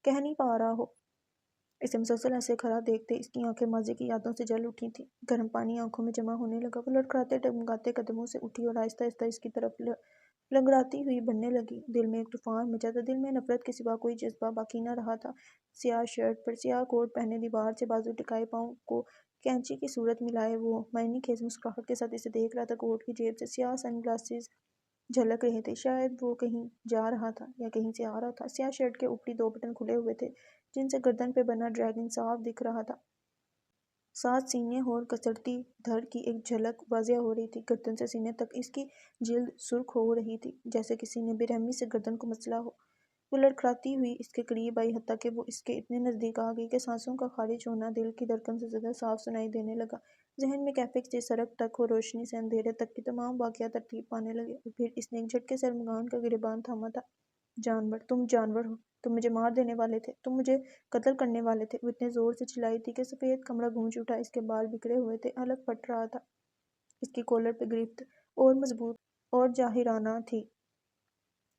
کہہ نہیں پا رہا ہو۔ اسے مسلسل ایسے کھڑا دیکھتے اس کی آنکھیں ماضی کی یادوں سے جل اٹھی تھیں۔ گرم پانی آنکھوں میں جمع ہونے لگا۔ وہ لڑکھڑاتے ڈگمگاتے قدموں سے اٹھی اور آہستہ آہستہ اس کی طرف لنگڑاتی ہوئی بڑھنے لگی۔ دل میں ایک طوفان مچا تھا۔ دل میں نفرت کے سوا کوئی جذبہ باقی نہ رہا تھا۔ سیاہ شرٹ پر، سیاہ کوٹ پہنے، دیوار سے بازو ٹکائے، پاؤں کو کینچی کی صورت ملائے، وہ معنی خیز مسکراہٹ کے ساتھ اسے دیکھ رہا تھا۔ کوٹ کی جیب سے سیاہ سن گلاسز جھلک رہے تھے۔ شاید وہ کہیں جا رہا تھا یا کہیں سے آ رہا تھا۔ سیاہ شرٹ کے اوپری دو بٹن کھلے ہوئے تھے جن سے گردن پہ بنا ڈریگن صاف دکھ رہا تھا۔ ساتھ سینے اور کسرتی دھڑ کی ایک جھلک واضح ہو رہی تھی۔ گردن سے سینے تک اس کی جلد سرخ ہو رہی تھی، جیسے کسی نے بے رحمی سے گردن کو مچلا ہو۔ وہ لڑکھڑاتی ہوئی اس کے قریب آئی، حتیٰ کہ وہ اس کے اتنے نزدیک آ گئی کہ سانسوں کا خارج ہونا دل کی دھڑکن سے زیادہ صاف سنائی دینے لگا۔ ذہن میں کیفے سے سڑک تک اور روشنی سے اندھیرے تک کے تمام واقعات ترتیب پانے لگے۔ اور پھر اس نے ایک جھٹکے سے ارمغان کا گریبان تھاما تھا۔ جانور! تم جانور ہو! تم مجھے مار دینے والے تھے! تم مجھے قتل کرنے والے تھے! وہ اتنے زور سے چلائی تھی کہ سفید کمرہ گونج اٹھا۔ اس کے بال بکھرے ہوئے تھے، حلق پھٹ رہا تھا۔ اس کی کالر پہ گرفت اور مضبوط اور جاہرانہ تھی۔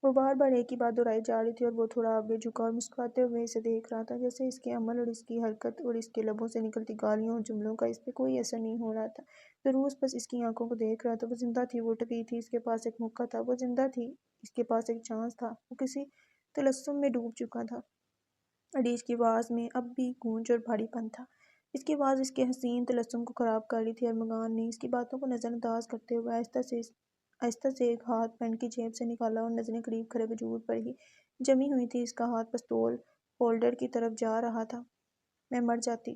وہ بار بار ایک ہی بات دہرائی جا رہی تھی اور وہ تھوڑا آگے جھکا اور مسکراتے ہوئے اسے دیکھ رہا تھا، جیسے اس کے عمل اور اس کی حرکت اور اس کے لبوں سے نکلتی گالیوں اور جملوں کا اس پہ کوئی اثر نہیں ہو رہا تھا۔ دروس بس اس کی آنکھوں کو دیکھ رہا تھا۔ وہ زندہ تھی، وہ اٹھ گئی تھی، اس کے پاس ایک موقع تھا۔ وہ زندہ تھی، اس کے پاس ایک چانس تھا۔ وہ کسی طلسم میں ڈوب چکا تھا۔ اڈیج کی آواز میں اب بھی گونج اور بھاری پن تھا۔ اس کی آواز اس کے حسین طلسم کو خراب کر رہی تھی۔ ارمغان نے اس کی باتوں کو نظر انداز کرتے ہوئے آہستہ سے ایک ہاتھ پینٹ کی جیب سے نکالا اور نظریں قریب کھڑے وجود پر ہی جمی ہوئی تھی۔ اس کا ہاتھ پستول ہولڈر کی طرف جا رہا تھا۔ میں مر جاتی۔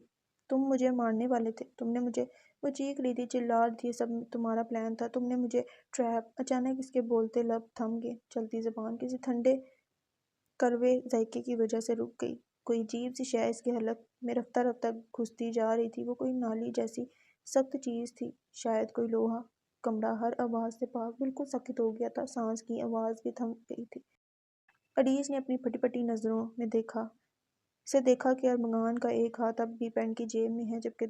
تم مجھے مارنے والے تھے۔ تم نے مجھے وہ چیخ رہی تھی، چلا رہی تھی، سب تمہارا پلان تھا، تم نے مجھے ٹریپ۔ اچانک اس کے بولتے لب تھم گئے، چلتی زبان کسی ٹھنڈے کڑوے ذائقے کی وجہ سے رک گئی۔ کوئی عجیب سی شے اس کے حلق میں رفتہ رفتہ گھستی جا رہی تھی۔ وہ کوئی نالی جیسی سخت چیز تھی، شاید کوئی لوہا۔ کمرہ ہر آواز سے پاک بالکل ساکت ہو گیا تھا، سانس کی آواز بھی تھم گئی تھی۔ عریش نے اپنی پھٹی پھٹی نظروں میں دیکھا کہ ارمغان کا ایک ہاتھ اب بھی پینٹ کی جیب میں ہے، جبکہ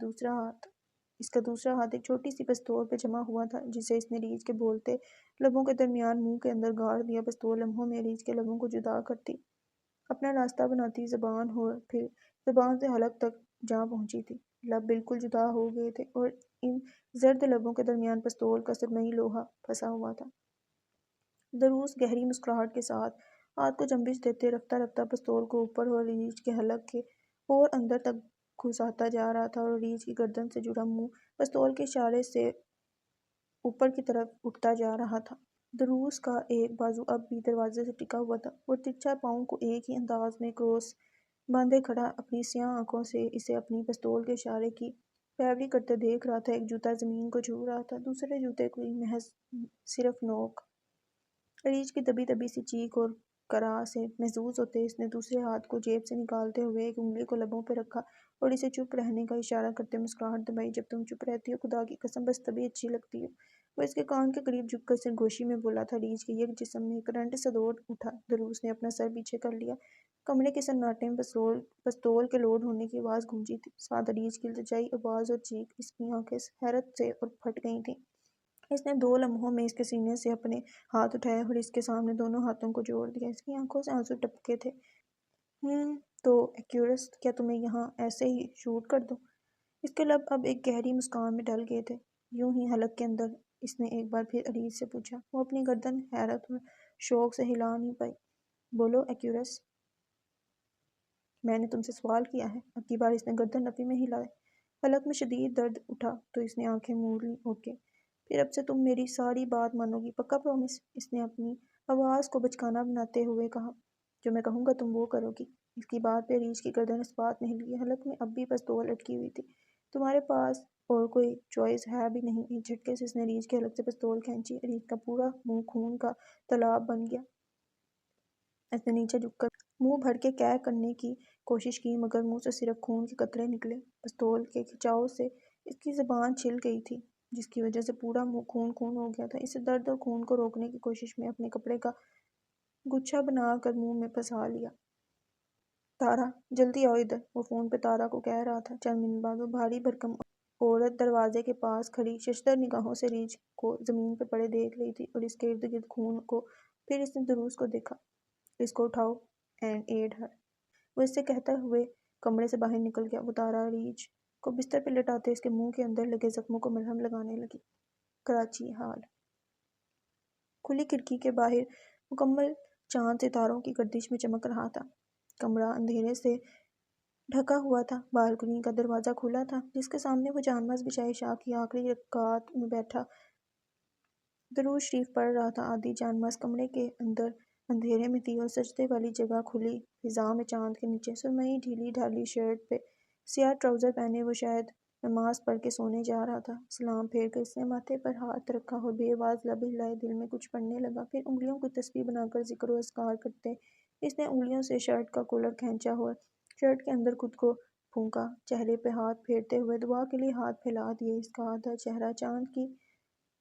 اس کا دوسرا ہاتھ ایک چھوٹی سی پستول پہ جمع ہوا تھا، جسے اس نے ریچھ کے بولتے لبوں کے درمیان منہ کے اندر گاڑ دیا۔ پستول لمحوں میں ریچھ کے لبوں کو جدا کرتی اپنا راستہ بناتی زبان اور پھر زبان سے حلق تک جا پہنچی تھی۔ لب بالکل جدا ہو گئے تھے اور ان زرد لبوں کے درمیان پستول کا سرمئی لوہا پھنسا ہوا تھا۔ دروس گہری مسکراہٹ کے ساتھ ہاتھ کو جنبش دیتے رفتہ رفتہ پستول کو اوپر اور ریچھ کے حلق کے اور اندر تک گھساتا جا رہا تھا، اور ریچھ کی گردن سے جڑا منہ پستول کے اشارے سے اوپر کی طرف اٹھتا جا رہا تھا۔ دروس کا ایک بازو اب بھی دروازے سے ٹکا ہوا تھا اور ترچھا پاؤں کو ایک ہی انداز میں کراس باندھے کھڑا اپنی سیاہ آنکھوں سے اسے اپنی پستول کے اشارے کی پیروی کرتے دیکھ رہا تھا۔ ایک جوتا زمین کو چھو رہا تھا، دوسرے جوتے کی محض صرف نوک۔ ریچھ کی دبی دبی سی چیخ اور کراہ سے محظوظ ہوتے اس نے دوسرے ہاتھ کو جیب سے نکالتے ہوئے ایک انگلی کو لبوں پہ رکھا اور اسے چپ رہنے کا اشارہ کرتے مسکراہٹ دبائی۔ جب تم چپ رہتی ہو، خدا کی قسم بس تبھی اچھی لگتی ہو۔ وہ اس کے کان کے قریب جھک کر سرگوشی میں بولا تھا۔ ریچھ کے یک جسم میں کرنٹ سا دوڑ اٹھا۔ دروس نے اپنا سر پیچھے کر لیا۔ کمرے کے سناٹے میں پستول کے لوڈ ہونے کی آواز گونجی تھی، ساتھ ریچھ کی التجائی آواز اور چیخ۔ اس کی آنکھیں حیرت سے اور پھٹ گئی تھیں۔ اس نے 2 لمحوں میں اس کے سینے سے اپنے ہاتھ اٹھائے اور اس کے سامنے دونوں ہاتھوں کو جوڑ دیا۔ اس کی آنکھوں سے آنسو ٹپکے تھے۔ تو ایکیورس، کیا تمہیں یہاں ایسے ہی شوٹ کر دوں؟ اس کے لب اب ایک گہری مسکان میں ڈل گئے تھے، یوں ہی حلق کے اندر۔ اس نے ایک بار پھر عریض سے پوچھا۔ وہ اپنی گردن حیرت اور شوق سے ہلا نہیں پائی۔ بولو ایکیورس، میں نے تم سے سوال کیا ہے۔ اب کی بار اس نے گردن نفی میں ہلائے۔ حلق میں شدید درد اٹھا تو اس نے آنکھیں موڑ لیں۔ اوکے، پھر اب سے تم میری ساری بات مانو گی، پکا پرومس؟ اس نے اپنی آواز کو بچکانا بناتے ہوئے کہا۔ جو میں کہوں گا تم وہ کرو گی؟ اس کی بات پہ ریچھ کی گردن اس بات میں ہلی۔ حلق میں اب بھی پستول اٹکی ہوئی تھی۔ تمہارے پاس اور کوئی چوائس ہے بھی نہیں۔ ایک جھٹکے سے اس نے ریچھ کے حلق سے پستول کھینچی۔ ریچھ کا پورا منہ خون کا تالاب بن گیا۔ اس نے نیچے جھک کر منہ بھر کے کیک کرنے کی کوشش کی، مگر منہ سے صرف خون کے قطرے نکلے۔ پستول کے کھچاؤ سے اس کی زبان چھل گئی تھی، جس کی وجہ سے پورا منہ خون ہو گیا تھا۔ اسے درد اور خون کو روکنے کی کوشش میں اپنے کپڑے کا گچھا بنا کر منہ میں پھنسا لیا۔ تارا، جلدی آؤ ادھر، وہ فون پہ تارا کو کہہ رہا تھا۔ چند منٹ بعد وہ بھاری بھرکم عورت دروازے کے پاس کھڑی ششدر نگاہوں سے ریچھ کو زمین پہ پڑے دیکھ رہی تھی اور اس کے ارد گرد خون کو۔ پھر اس نے دروس کو دیکھا۔ اس کو اٹھاؤ اینڈ ایڈ ہر، وہ اس سے کہتے ہوئے کمرے سے باہر نکل گیا۔ وہ تارا ریچھ کو بستر پہ لٹاتے اس کے منہ کے اندر لگے زخموں کو مرہم لگانے لگی۔ کراچی حال۔ کھلی کھڑکی کے باہر مکمل چاند ستاروں کی گردش میں چمک رہا تھا۔ کمرہ اندھیرے سے ڈھکا ہوا تھا۔ بالکنی کا دروازہ کھلا تھا، جس کے سامنے وہ جانماز بچھائے شام کی آخری رکعت میں بیٹھا درود شریف پڑھ رہا تھا۔ آدھی جانماز کمرے کے اندر اندھیرے میں تھی اور سجدے والی جگہ کھلی فضا میں چاند کے نیچے سرمئی ڈھیلی ڈھالی شرٹ پہ سیاہ ٹراؤزر پہنے وہ شاید نماز پڑھ کے سونے جا رہا تھا۔ سلام پھیر کر اس نے ماتھے پر ہاتھ رکھا اور بے آواز لب ہلائے دل میں کچھ پڑھنے لگا۔ پھر انگلیوں کو تسبیح بنا کر ذکر و اذکار کرتے اس نے انگلیوں سے شرٹ کا کالر کھینچا اور شرٹ کے اندر خود کو پھونکا، چہرے پہ ہاتھ پھیرتے ہوئے دعا کے لیے ہاتھ پھیلا دیے۔ اس کا آدھا چہرہ چاند کی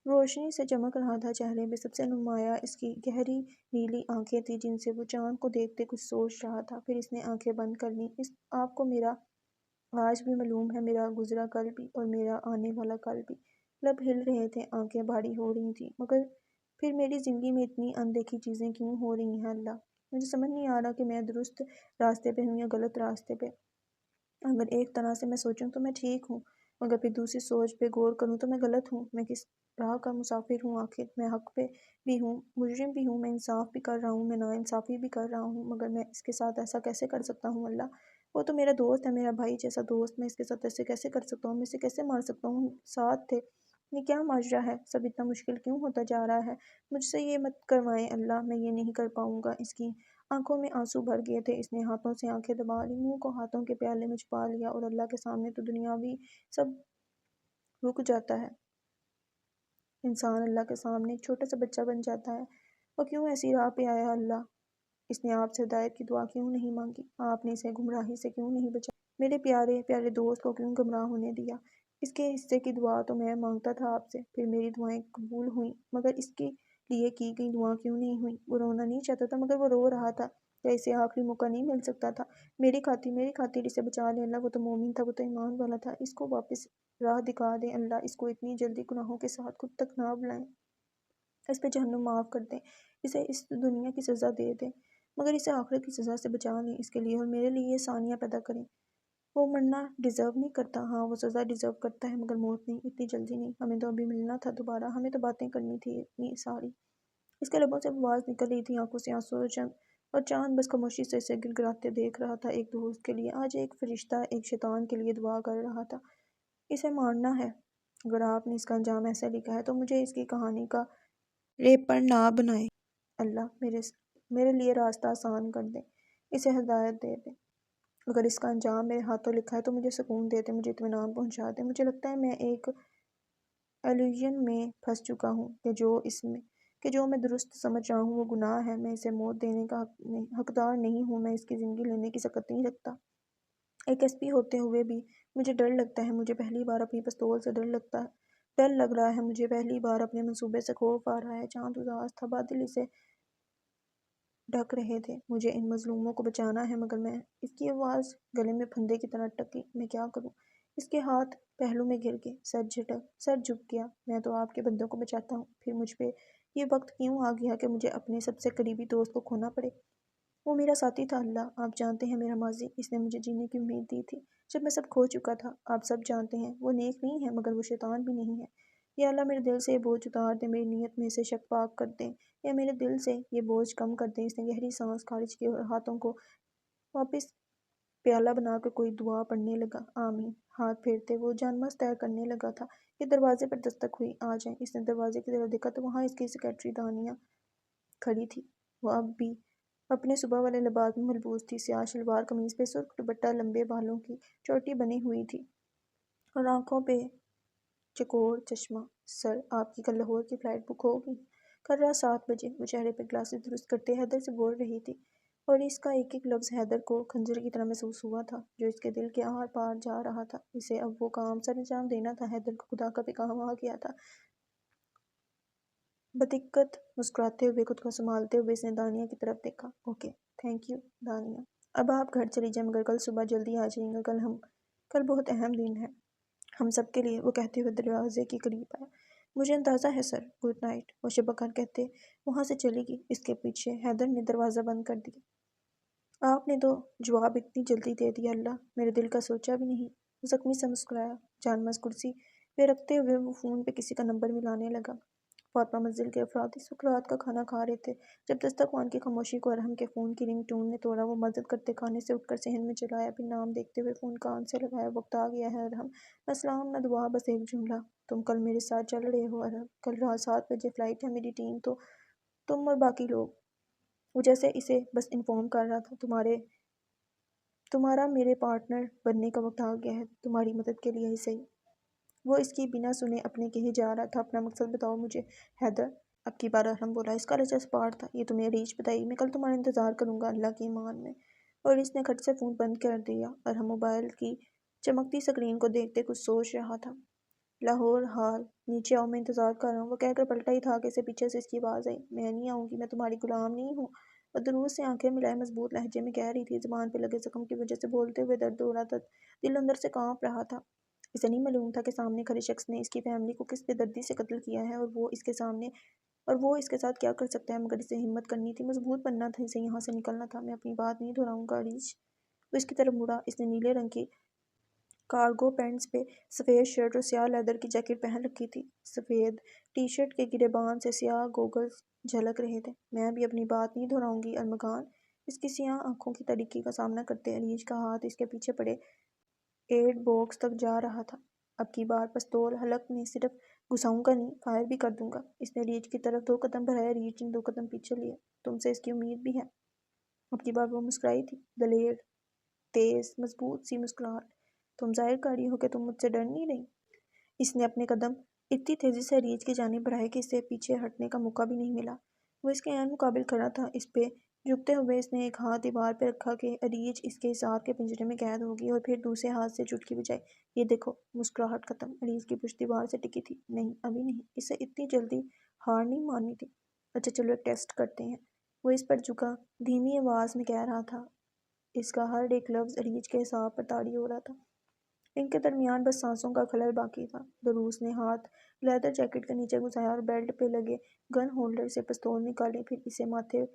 روشنی سے چمک رہا تھا۔ چہرے پہ سب سے نمایاں اس کی گہری نیلی آنکھیں تھیں، جن سے وہ چاند کو دیکھتے کچھ سوچ رہا تھا۔ پھر اس نے آنکھیں بند کر لیں۔ آپ کو میرا آج بھی معلوم ہے، میرا گزرا کل بھی اور میرا آنے والا کل بھی۔ لب ہل رہے تھے، آنکھیں بھاری ہو رہی تھیں، مگر پھر میری زندگی میں اتنی اندیکھی چیزیں کیوں ہو رہی ہیں اللہ؟ مجھے سمجھ نہیں آ رہا کہ میں درست راستے پہ ہوں یا غلط راستے پہ۔ اگر ایک طرح سے میں سوچوں تو میں ٹھیک ہوں، مگر پھر دوسری سوچ پہ غور کروں تو میں غلط ہوں۔ میں کس راہ کا مسافر ہوں آخر؟ میں حق پہ بھی ہوں، مجرم بھی ہوں، میں انصاف بھی کر رہا ہوں، میں ناانصافی بھی کر رہا ہوں، مگر میں اس کے ساتھ ایسا کیسے کر سکتا ہوں اللہ؟ وہ تو میرا دوست ہے، میرا بھائی جیسا دوست، میں اس کے ساتھ ایسے کیسے کر سکتا ہوں؟ میں اسے کیسے مار سکتا ہوں؟ ساتھ تھے، یہ کیا ماجرا ہے؟ سب اتنا مشکل کیوں ہوتا جا رہا ہے؟ مجھ سے یہ مت کروائیں اللہ، میں یہ نہیں کر پاؤں گا۔ اس کی آنکھوں میں آنسو بھر گئے تھے۔ اس نے ہاتھوں سے آنکھیں دبا لی، منہ کو ہاتھوں کے پیالے میں چھپا لیا اور اللہ کے سامنے تو دنیاوی سب رک جاتا ہے انسان اللہ کے سامنے ایک چھوٹا سا بچہ بن جاتا ہے۔ اور کیوں ایسی راہ پہ آیا اللہ؟ اس نے آپ سے ہدایت کی دعا کیوں نہیں مانگی؟ آپ نے اسے گمراہی سے کیوں نہیں بچا؟ میرے پیارے پیارے دوست کو کیوں گمراہ ہونے دیا؟ اس کے حصے کی دعا تو میں مانگتا تھا آپ سے، پھر میری دعائیں قبول ہوئیں، مگر اس کے لیے کی گئی دعا کیوں نہیں ہوئی؟ وہ رونا نہیں چاہتا تھا مگر وہ رو رہا تھا۔ کیا اسے آخری موقع نہیں مل سکتا تھا؟ میری خاطر اسے بچا لے اللہ، وہ تو مومن تھا، وہ تو ایمان والا تھا۔ اس کو واپس راہ دکھا دیں اللہ، اس کو اتنی جلدی گناہوں کے ساتھ خود تک نہ بلائیں، اس پہ جہنم معاف کر دیں، اسے اس دنیا کی سزا دے دیں مگر اسے آخرت کی سزا سے بچا لیں، اس کے لیے اور میرے لیے ثانیہ پیدا کریں۔ وہ مرنا ڈیزرو نہیں کرتا، ہاں وہ سزا ڈیزرو کرتا ہے مگر موت نہیں، اتنی جلدی نہیں، ہمیں تو ابھی ملنا تھا دوبارہ، ہمیں تو باتیں کرنی تھی اتنی ساری۔ اس کے لبوں سے آواز نکل رہی تھی، آنکھوں سے آنسو اور چاند بس خاموشی سے اسے گڑگڑاتے دیکھ رہا تھا۔ ایک دوست کے لیے، آج ایک فرشتہ ایک شیطان کے لیے دعا کر رہا تھا۔ اسے مارنا ہے، اگر آپ نے اس کا انجام ایسا لکھا ہے تو مجھے اس کی کہانی کا ریپر نہ بنائے اللہ، میرے لیے راستہ آسان کر دیں، اسے ہدایت دے دیں۔ اگر اس کا انجام میرے ہاتھوں لکھا ہے تو مجھے سکون دے دیں، مجھے اطمینان پہنچا دیں۔ مجھے لگتا ہے میں ایک ایلوژن میں پھنس چکا ہوں کہ جو میں درست سمجھ رہا ہوں وہ گناہ ہے، میں اسے موت دینے کا حقدار نہیں ہوں، میں اس کی زندگی لینے کی سکت نہیں رکھتا۔ ایک ایس پی ہوتے ہوئے بھی مجھے ڈر لگتا ہے، مجھے پہلی بار اپنی پستول سے ڈر لگ رہا ہے، مجھے پہلی بار اپنے منصوبے سے خوف آ رہا ہے۔ چاند اداس تھا، بادل اسے ڈھک رہے تھے، مجھے ان مظلوموں کو بچانا ہے مگر میں، اس کی آواز گلے میں پھندے کی طرح اٹکی، میں کیا کروں؟ اس کے ہاتھ پہلو میں گر گئے، سر جھک گیا۔ میں تو آپ کے بندوں کو بچاتا ہوں، پھر مجھ پہ یہ وقت کیوں آ گیا کہ مجھے اپنے سب سے قریبی دوست کو کھونا پڑے؟ وہ میرا ساتھی تھا اللہ، آپ جانتے ہیں میرا ماضی، اس نے مجھے جینے کی امید دی تھی جب میں سب کھو چکا تھا۔ آپ سب جانتے ہیں وہ نیک نہیں ہے مگر وہ شیطان بھی نہیں ہے۔ یا اللہ میرے دل سے یہ بوجھ اتار دیں، میری نیت میں سے شک پاک کر دیں، یا میرے دل سے یہ بوجھ کم کر دیں۔ اس نے گہری سانس خارج کی اور ہاتھوں کو واپس پیالہ بنا کر کوئی دعا پڑھنے لگا، آمین۔ ہاتھ پھیرتے وہ جانماز طے کرنے لگا تھا کہ دروازے پر دستک ہوئی، آ جائیں۔ اس نے دروازے کی طرف دیکھا تو وہاں اس کی سیکرٹری دانیہ کھڑی تھی۔ وہ اب بھی اپنے صبح والے لباس میں ملبوس تھی، سیاہ شلوار قمیض پہ سرخ دوپٹہ، لمبے بالوں کی چوٹی بنی ہوئی تھی اور آنکھوں پہ چکور چشمہ۔ سر، آپ کی کل لاہور کی فلائٹ بک ہو گئی؟ کل رات 7 بجے۔ وہ چہرے پہ گلاسز درست کرتے حیدر سے بول رہی تھی اور اس کا ایک ایک لفظ حیدر کو خنجر کی طرح محسوس ہوا تھا جو اس کے دل کے آر پار جا رہا تھا۔ اسے اب وہ کام سر انجام دینا تھا، حیدر کو خدا کا پیغام آ گیا تھا۔ بدقت مسکراتے ہوئے خود کو سنبھالتے ہوئے اس نے دانیہ کی طرف دیکھا۔ اوکے، تھینک یو دانیہ، اب آپ گھر چلی جائیں مگر کل صبح جلدی آ جائیں گا، کل بہت اہم دن ہے ہم سب کے لیے۔ وہ کہتے ہوئے دروازے کے قریب آیا۔ مجھے اندازہ ہے سر، گڈ نائٹ۔ وہ شب بخیر کہتے وہاں سے چلی گئی۔ اس کے پیچھے حیدر نے دروازہ بند کر دیا۔ آپ نے تو جواب اتنی جلدی دے دیا اللہ، میرے دل کا سوچا بھی نہیں۔ وہ زخمی سے مسکرایا، جانماز کرسی پہ رکھتے ہوئے وہ فون پہ کسی کا نمبر ملانے لگا۔ فاطمہ منزل کے افراد اس وقت رات کا کھانا کھا رہے تھے جب دسترخوان کی خاموشی کو ارحم کے فون کی رنگ ٹون نے توڑا۔ وہ مدد کرتے کھانے سے اٹھ کر صحن میں چلایا، پھر نام دیکھتے ہوئے فون کان سے لگایا۔ وقت آ گیا ہے ارحم، نہ سلام نہ دعا، بس ایک جملہ، تم کل میرے ساتھ چل رہے ہو ارحم؟ کل رات 7 بجے فلائٹ ہے میری ٹیم، تو تم اور باقی لوگ۔ وہ جیسے اسے بس انفارم کر رہا تھا، تمہارا میرے پارٹنر بننے کا وقت آ گیا ہے، تمہاری مدد کے لیے ہی صحیح۔ وہ اس کی بنا سنے اپنے کہے جا رہا تھا، اپنا مقصد بتاؤ مجھے حیدر۔ اب کی بار ارحم بولا، اس کا لچس پار تھا، یہ تمہیں ریچ بتائی، میں کل تمہارا انتظار کروں گا اللہ کی ایمان میں۔ اور اس نے کھٹ سے فون بند کر دیا۔ ارحم موبائل کی چمکتی سکرین کو دیکھتے کچھ سوچ رہا تھا۔ لاہور حال، نیچے آؤ، میں انتظار کر رہا ہوں۔ وہ کہہ کر پلٹا ہی تھا کہ اسے پیچھے سے اس کی آواز آئی، میں نہیں آؤں گی، میں تمہاری غلام نہیں ہوں۔ وہ دور سے آنکھیں ملائے مضبوط لہجے میں کہہ رہی تھی، زبان پہ لگے زخم کی وجہ سے بولتے ہوئے درد ہو رہا تھا، دل اندر سے کانپ رہا تھا۔ اسے نہیں معلوم تھا کہ سامنے کھڑے شخص نے اس کی فیملی کو کس بے دردی سے قتل کیا ہے اور وہ اس کے ساتھ کیا کر سکتا ہے، مگر اسے ہمت کرنی تھی، مضبوط بننا تھا، اسے یہاں سے نکلنا تھا۔ میں اپنی بات نہیں دہراؤں گا ریچ۔ وہ اس کی طرف مڑا، اس نے نیلے رنگ کی کارگو پینٹس پہ سفید شرٹ اور سیاہ لیدر کی جیکٹ پہن رکھی تھی، سفید ٹی شرٹ کے گریبان سے سیاہ گوگلز جھلک رہے تھے۔ میں بھی اپنی بات نہیں دہراؤں گی ارمغان، اس کی سیاہ آنکھوں کی تاریکی کا سامنا کرتے ریچ کا ہاتھ اس کے پیچھے پڑے ایڈ باکس تک جا رہا تھا۔ اب کی بار پستول حلق میں صرف گھساؤں گا نہیں، فائر بھی کر دوں گا۔ اس نے ریچ کی طرف 2 قدم بڑھائے، ریچ نے 2 قدم پیچھے لیے۔ تم سے اس کی امید بھی ہے۔ اب کی بار وہ مسکرائی تھی، دلیر، تیز، مضبوط سی مسکراہٹ۔ تم ظاہر کر رہی ہو کہ تم مجھ سے ڈر نہیں رہی۔ اس نے اپنے قدم اتنی تیزی سے عریج کی جانب بڑھائے کہ اسے پیچھے ہٹنے کا موقع بھی نہیں ملا۔ وہ اس کے عین مقابل کھڑا تھا۔ اس پہ جھکتے ہوئے اس نے ایک ہاتھ دیوار پہ رکھا کہ عریج اس کے اظہار کے پنجرے میں قید ہوگی، اور پھر دوسرے ہاتھ سے چٹکی بجائی۔ یہ دیکھو، مسکراہٹ ختم۔ عریج کی پشت دیوار سے ٹکی تھی۔ نہیں، ابھی نہیں، اسے اتنی جلدی ہار نہیں ماننی تھی۔ اچھا چلو ایک ٹیسٹ کرتے ہیں۔ وہ اس پر جھکا، دھیمی آواز میں کہہ رہا تھا۔ اس کا ہر ایک لفظ عریج کے اعصاب پر طاری ہو رہا تھا۔ ان کے درمیان بس سانسوں کا خلل باقی تھا۔ دروس نے ہاتھ لیدر جیکٹ کے نیچے گھسایا اور بیلٹ پہ لگے گن ہولڈر سے پستول نکالی۔ پھر اسے ماتھے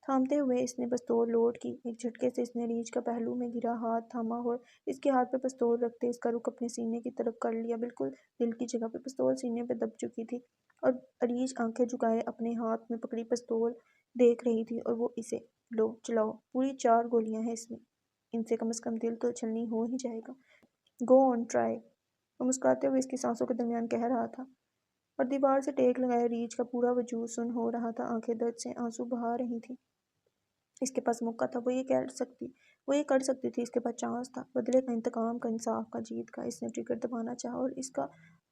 تھامتے ہوئے اس نے پستول لوڈ کی۔ ایک جھٹکے سے اس نے عریج کا پہلو میں گرا ہاتھ تھاما اور اس کے ہاتھ پہ پستول رکھتے اس کا رخ اپنے سینے کی طرف کر لیا۔ بالکل دل کی جگہ پہ پستول سینے پہ دب چکی تھی، اور عریج آنکھیں جھکائے اپنے ہاتھ میں پکڑی پستول دیکھ رہی تھی، اور وہ اسے، لو چلاؤ، پوری 4 گولیاں ہیں اس میں، ان سے کم از کم دل تو چھلنی ہو ہی جائے گا۔ گو آن ٹرائی، وہ مسکراتے ہوئے اس کی سانسوں کے درمیان کہہ رہا تھا، اور دیوار سے ٹیک لگائے عریج کا پورا وجود سن ہو رہا تھا۔ آنکھیں درد سے آنسو بہا رہی تھیں۔ اس کے پاس موقع تھا، وہ یہ کر سکتی تھی، اس کے پاس چانس تھا، بدلے کا، انتقام کا، انصاف کا، جیت کا۔ اس نے ٹریگر دبانا چاہا، اور اس کا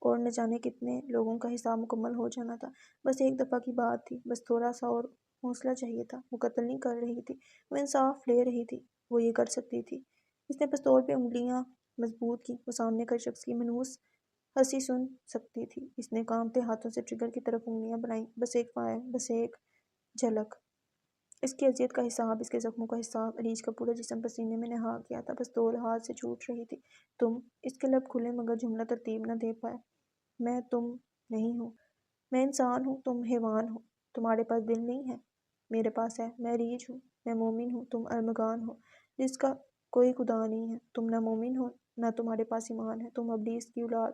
اور نہ جانے کتنے لوگوں کا حساب مکمل ہو جانا تھا۔ بس ایک دفعہ کی بات تھی، بس تھوڑا سا اور حوصلہ چاہیے تھا۔ وہ قتل نہیں کر رہی تھی، وہ انصاف لے رہی تھی، وہ یہ کر سکتی تھی۔ اس نے پستول پہ انگلیاں مضبوط کی، وہ سامنے کا شخص کی منحوس ہنسی سن سکتی تھی۔ اس نے کانپتے ہاتھوں سے ٹریگر کی طرف انگلیاں بڑھائیں۔ بس ایک فائر، بس ایک جھلک۔ اس کی اذیت کا حساب، اس کے زخموں کا حساب۔ عریج کا پورا جسم پسینے میں نہا گیا تھا، پستول ہاتھ سے چھوٹ رہی تھی۔ تم، اس کے لب کھلے مگر جملہ ترتیب نہ دے پائے۔ میں تم نہیں ہوں، میں انسان ہوں، تم حیوان ہو۔ تمہارے پاس دل نہیں ہے، میرے پاس ہے۔ میں عریج ہوں، میں مومن ہوں، تم ارمغان ہو جس کا کوئی خدا نہیں ہے۔ تم نہ مومن ہو، نہ تمہارے پاس ایمان ہے، تم ابلیس کی اولاد۔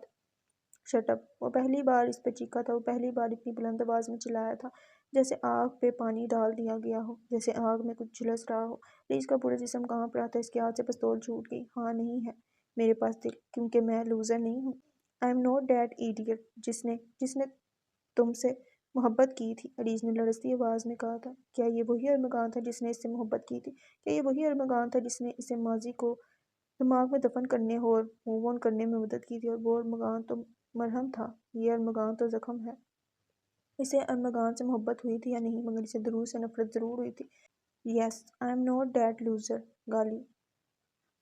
شٹ اپ، وہ پہلی بار اس پہ چیخا تھا، وہ پہلی بار اتنی بلند آواز میں چلایا تھا جیسے آگ پہ پانی ڈال دیا گیا ہو، جیسے آگ میں کچھ جھلس رہا ہو۔ عریج کا پورا جسم کانپ رہا تھا۔ اس کے ہاتھ سے پستول چھوٹ گئی۔ ہاں، نہیں ہے میرے پاس دل، کیونکہ میں لوزر نہیں ہوں۔ I am not that idiot جس نے تم سے محبت کی تھی، عریج نے لرزتی آواز میں کہا تھا۔ کیا یہ وہی ارمغان تھا جس نے اس سے محبت کی تھی؟ کیا یہ وہی ارمغان تھا جس نے اسے ماضی کو دماغ میں دفن کرنے اور موو آن کرنے میں مدد کی تھی؟ اور وہ ارمغان تو مرہم تھا، یہ ارمغان تو زخم ہے۔ اسے ارمغان سے محبت ہوئی تھی یا نہیں، مگر اسے دروس سے نفرت ضرور ہوئی تھی۔ Yes, I am not that loser گالی،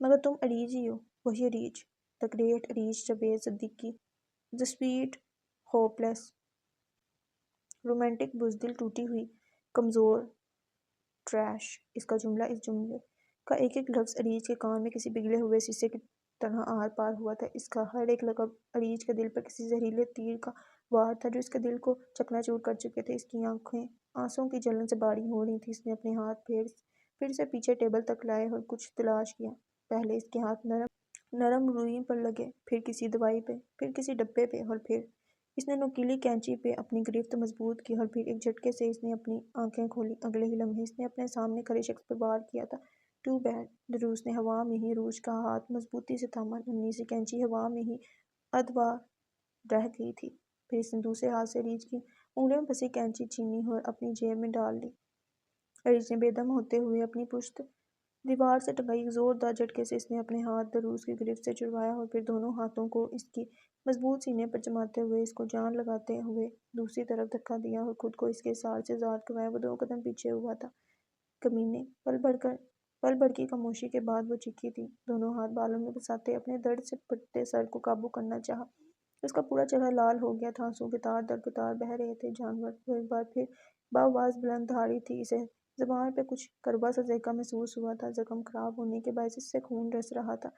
مگر تم عریج ہی ہو، وہی Areej, the great Areej Javed Siddiqui, the sweet hopeless romantic بزدل ٹوٹی ہوئی کمزور ٹریش۔ اس کا جملہ، اس جملے کا ایک ایک لفظ عریج کے کان میں کسی پگھلے ہوئے شیشے کی طرح آر پار ہوا تھا۔ اس کا ہر ایک لقب عریج کے دل پر کسی زہریلے تیر کا وار تھا جو اس کے دل کو چکنا چور کر چکے تھے۔ اس کی آنکھیں آنسوؤں کی جلن سے باری ہو رہی تھیں۔ اس نے اپنے ہاتھ پھر سے پیچھے ٹیبل تک لائے اور کچھ تلاش کیا۔ پہلے اس کے ہاتھ نرم روئی پر لگے، پھر کسی دوائی پہ، پھر کسی ڈبے پہ، اور پھر اس نے نوکیلی کینچی پہ اپنی گرفت مضبوط کی، اور پھر ایک جھٹکے سے اس نے اپنی آنکھیں کھولی۔ اگلے ہی لمحے اس نے اپنے سامنے کھڑے شخص پہ وار کیا تھا۔ ٹو بیڈ، دروس نے ہوا میں ہی عروج کا ہاتھ مضبوطی سے تھاما۔ ننھی سی کینچی ہوا میں ہی ادوار رہ گئی تھی۔ پھر اس نے دوسرے ہاتھ سے عریج کی انگلیوں میں پھنسی کینچی چھینی اور اپنی جیب میں ڈال لی۔ عریج نے بے دم ہوتے ہوئے اپنی پشت دیوار سے ٹکرائی۔ ایک زوردار جھٹکے سے اس نے اپنے ہاتھ دروس کی گرفت سے چھڑوایا، اور پھر دونوں ہاتھوں کو اس کی مضبوط سینے پر جماتے ہوئے اس کو جان لگاتے ہوئے دوسری طرف دھکا دیا اور خود کو اس کے اظہار سے آزاد کروایا۔ وہ 2 قدم پیچھے ہوا تھا۔ کمینے، پل بھر کی خاموشی کے بعد وہ چیخی تھی، دونوں ہاتھ بالوں میں پھنساتے اپنے درد سے پھٹتے سر کو قابو کرنا چاہا۔ اس کا پورا چہرہ لال ہو گیا تھا، آنسوؤں کے تار در قطار بہہ رہے تھے۔ جانور، وہ ایک بار پھر بآواز بلند دھاڑی تھی۔ اسے زبان پہ کچھ کڑوا سا ذائقہ محسوس ہوا تھا۔ زخم خراب ہونے کے باعث اس سے خون رس رہا تھا۔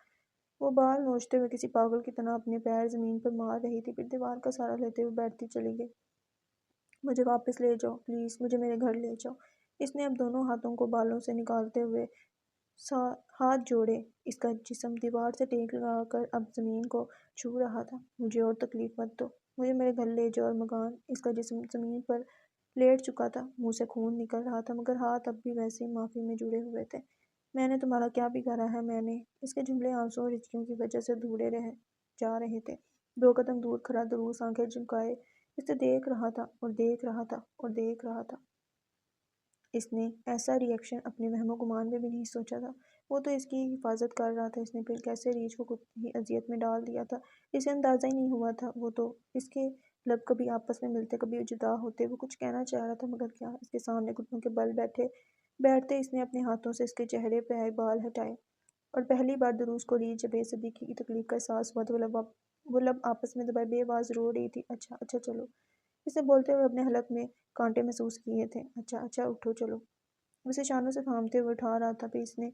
وہ بال نوچتے ہوئے کسی پاگل کی طرح اپنے پیر زمین پر مار رہی تھی، پھر دیوار کا سہارا لیتے ہوئے بیٹھتی چلی گئی۔ مجھے واپس لے جاؤ پلیز، مجھے میرے گھر لے جاؤ۔ اس نے اب دونوں ہاتھوں کو بالوں سے نکالتے ہوئے ہاتھ جوڑے۔ اس کا جسم دیوار سے ٹیک لگا کر اب زمین کو چھو رہا تھا۔ مجھے اور تکلیف مت دو، مجھے میرے گھر لے جاؤ ارمغان۔ اس کا جسم زمین پر لیٹ چکا تھا، منہ سے خون نکل رہا تھا، مگر ہاتھ اب بھی ویسے ہی معافی میں جڑے ہوئے تھے۔ میں نے تمہارا کیا بگاڑا ہے؟ میں نے، اس کے جملے آنسوؤں اور ہچکیوں کی وجہ سے ادھورے رہ جا رہے تھے۔ 2 قدم دور کھڑا دروس آنکھیں جھکائے اسے دیکھ رہا تھا، اور دیکھ رہا تھا، اور دیکھ رہا تھا۔ اس نے ایسا ری ایکشن اپنے وہم و گمان میں بھی نہیں سوچا تھا۔ وہ تو اس کی حفاظت کر رہا تھا، اس نے پھر کیسے ریچھ کو خود ہی اذیت میں ڈال دیا تھا، اسے اندازہ ہی نہیں ہوا تھا۔ وہ تو اس کے لب کبھی آپس میں ملتے کبھی جدا ہوتے، وہ کچھ کہنا چاہ رہا تھا مگر کیا۔ اس کے سامنے گھٹنوں کے بل بیٹھتے اس نے اپنے ہاتھوں سے اس کے چہرے پہ آئے بال ہٹائے، اور پہلی بار دروس کو ریچھ جب بے صدیقی کی تکلیف کا احساس ہوا تو وہ لب آپس میں دبائے بے آواز رو رہی تھی۔ اچھا اچھا چلو، اس نے بولتے ہوئے اپنے حلق میں کانٹے محسوس کیے تھے۔ اچھا اچھا اٹھو چلو، اسے شانوں سے تھامتے ہوئے اٹھا رہا تھا۔ پھر اس نے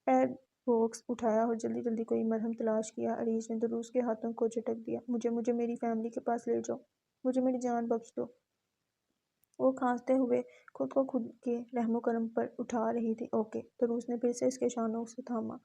ایئر باکس اٹھایا اور جلدی جلدی کوئی مرہم تلاش کیا۔ عریش نے دروس کے ہاتھوں کو جھٹک دیا۔ مجھے میری فیملی کے پاس لے جاؤ، مجھے میری جان بخش دو۔ وہ کھانستے ہوئے خود کو خود کے رحم و کرم پر اٹھا رہی تھی۔ اوکے، دروس نے پھر سے اس کے شانوں سے تھاما،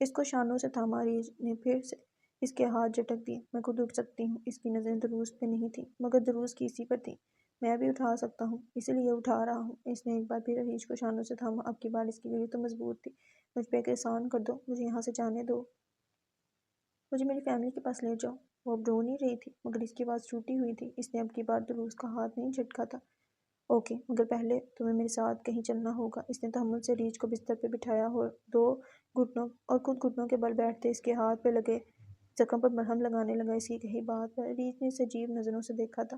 اس کو شانوں سے تھاما۔ عریش نے پھر سے اس کے ہاتھ جھٹک دیے۔ میں خود اٹھ سکتی ہوں۔ اس کی نظریں دروس پہ نہیں تھیں مگر دروس کی اسی پر تھیں۔ میں بھی اٹھا سکتا ہوں، اسی لیے اٹھا رہا ہوں۔ اس نے ایک بار پھر عریش کو شانوں سے تھاما، اب کی بار اس کی گریز تو مضبوط تھی۔ مجھ پہ ایک احسان کر دو، مجھے یہاں سے جانے دو، مجھے میری فیملی کے پاس لے جاؤ۔ وہ اب رو نہیں رہی تھی مگر اس کی آواز ٹوٹی ہوئی تھی۔ اس نے اب کی بار دروس کا ہاتھ نہیں جھٹکا تھا۔ اوکے، مگر پہلے تمہیں میرے ساتھ کہیں چلنا ہوگا۔ اس نے تحمل سے ریچھ کو بستر پہ بٹھایا اور خود گھٹنوں کے بل بیٹھتے اس کے ہاتھ پہ لگے زخم پر مرہم لگانے لگا۔ اس کی کہی بات پر ریچھ نے اسے عجیب نظروں سے دیکھا تھا۔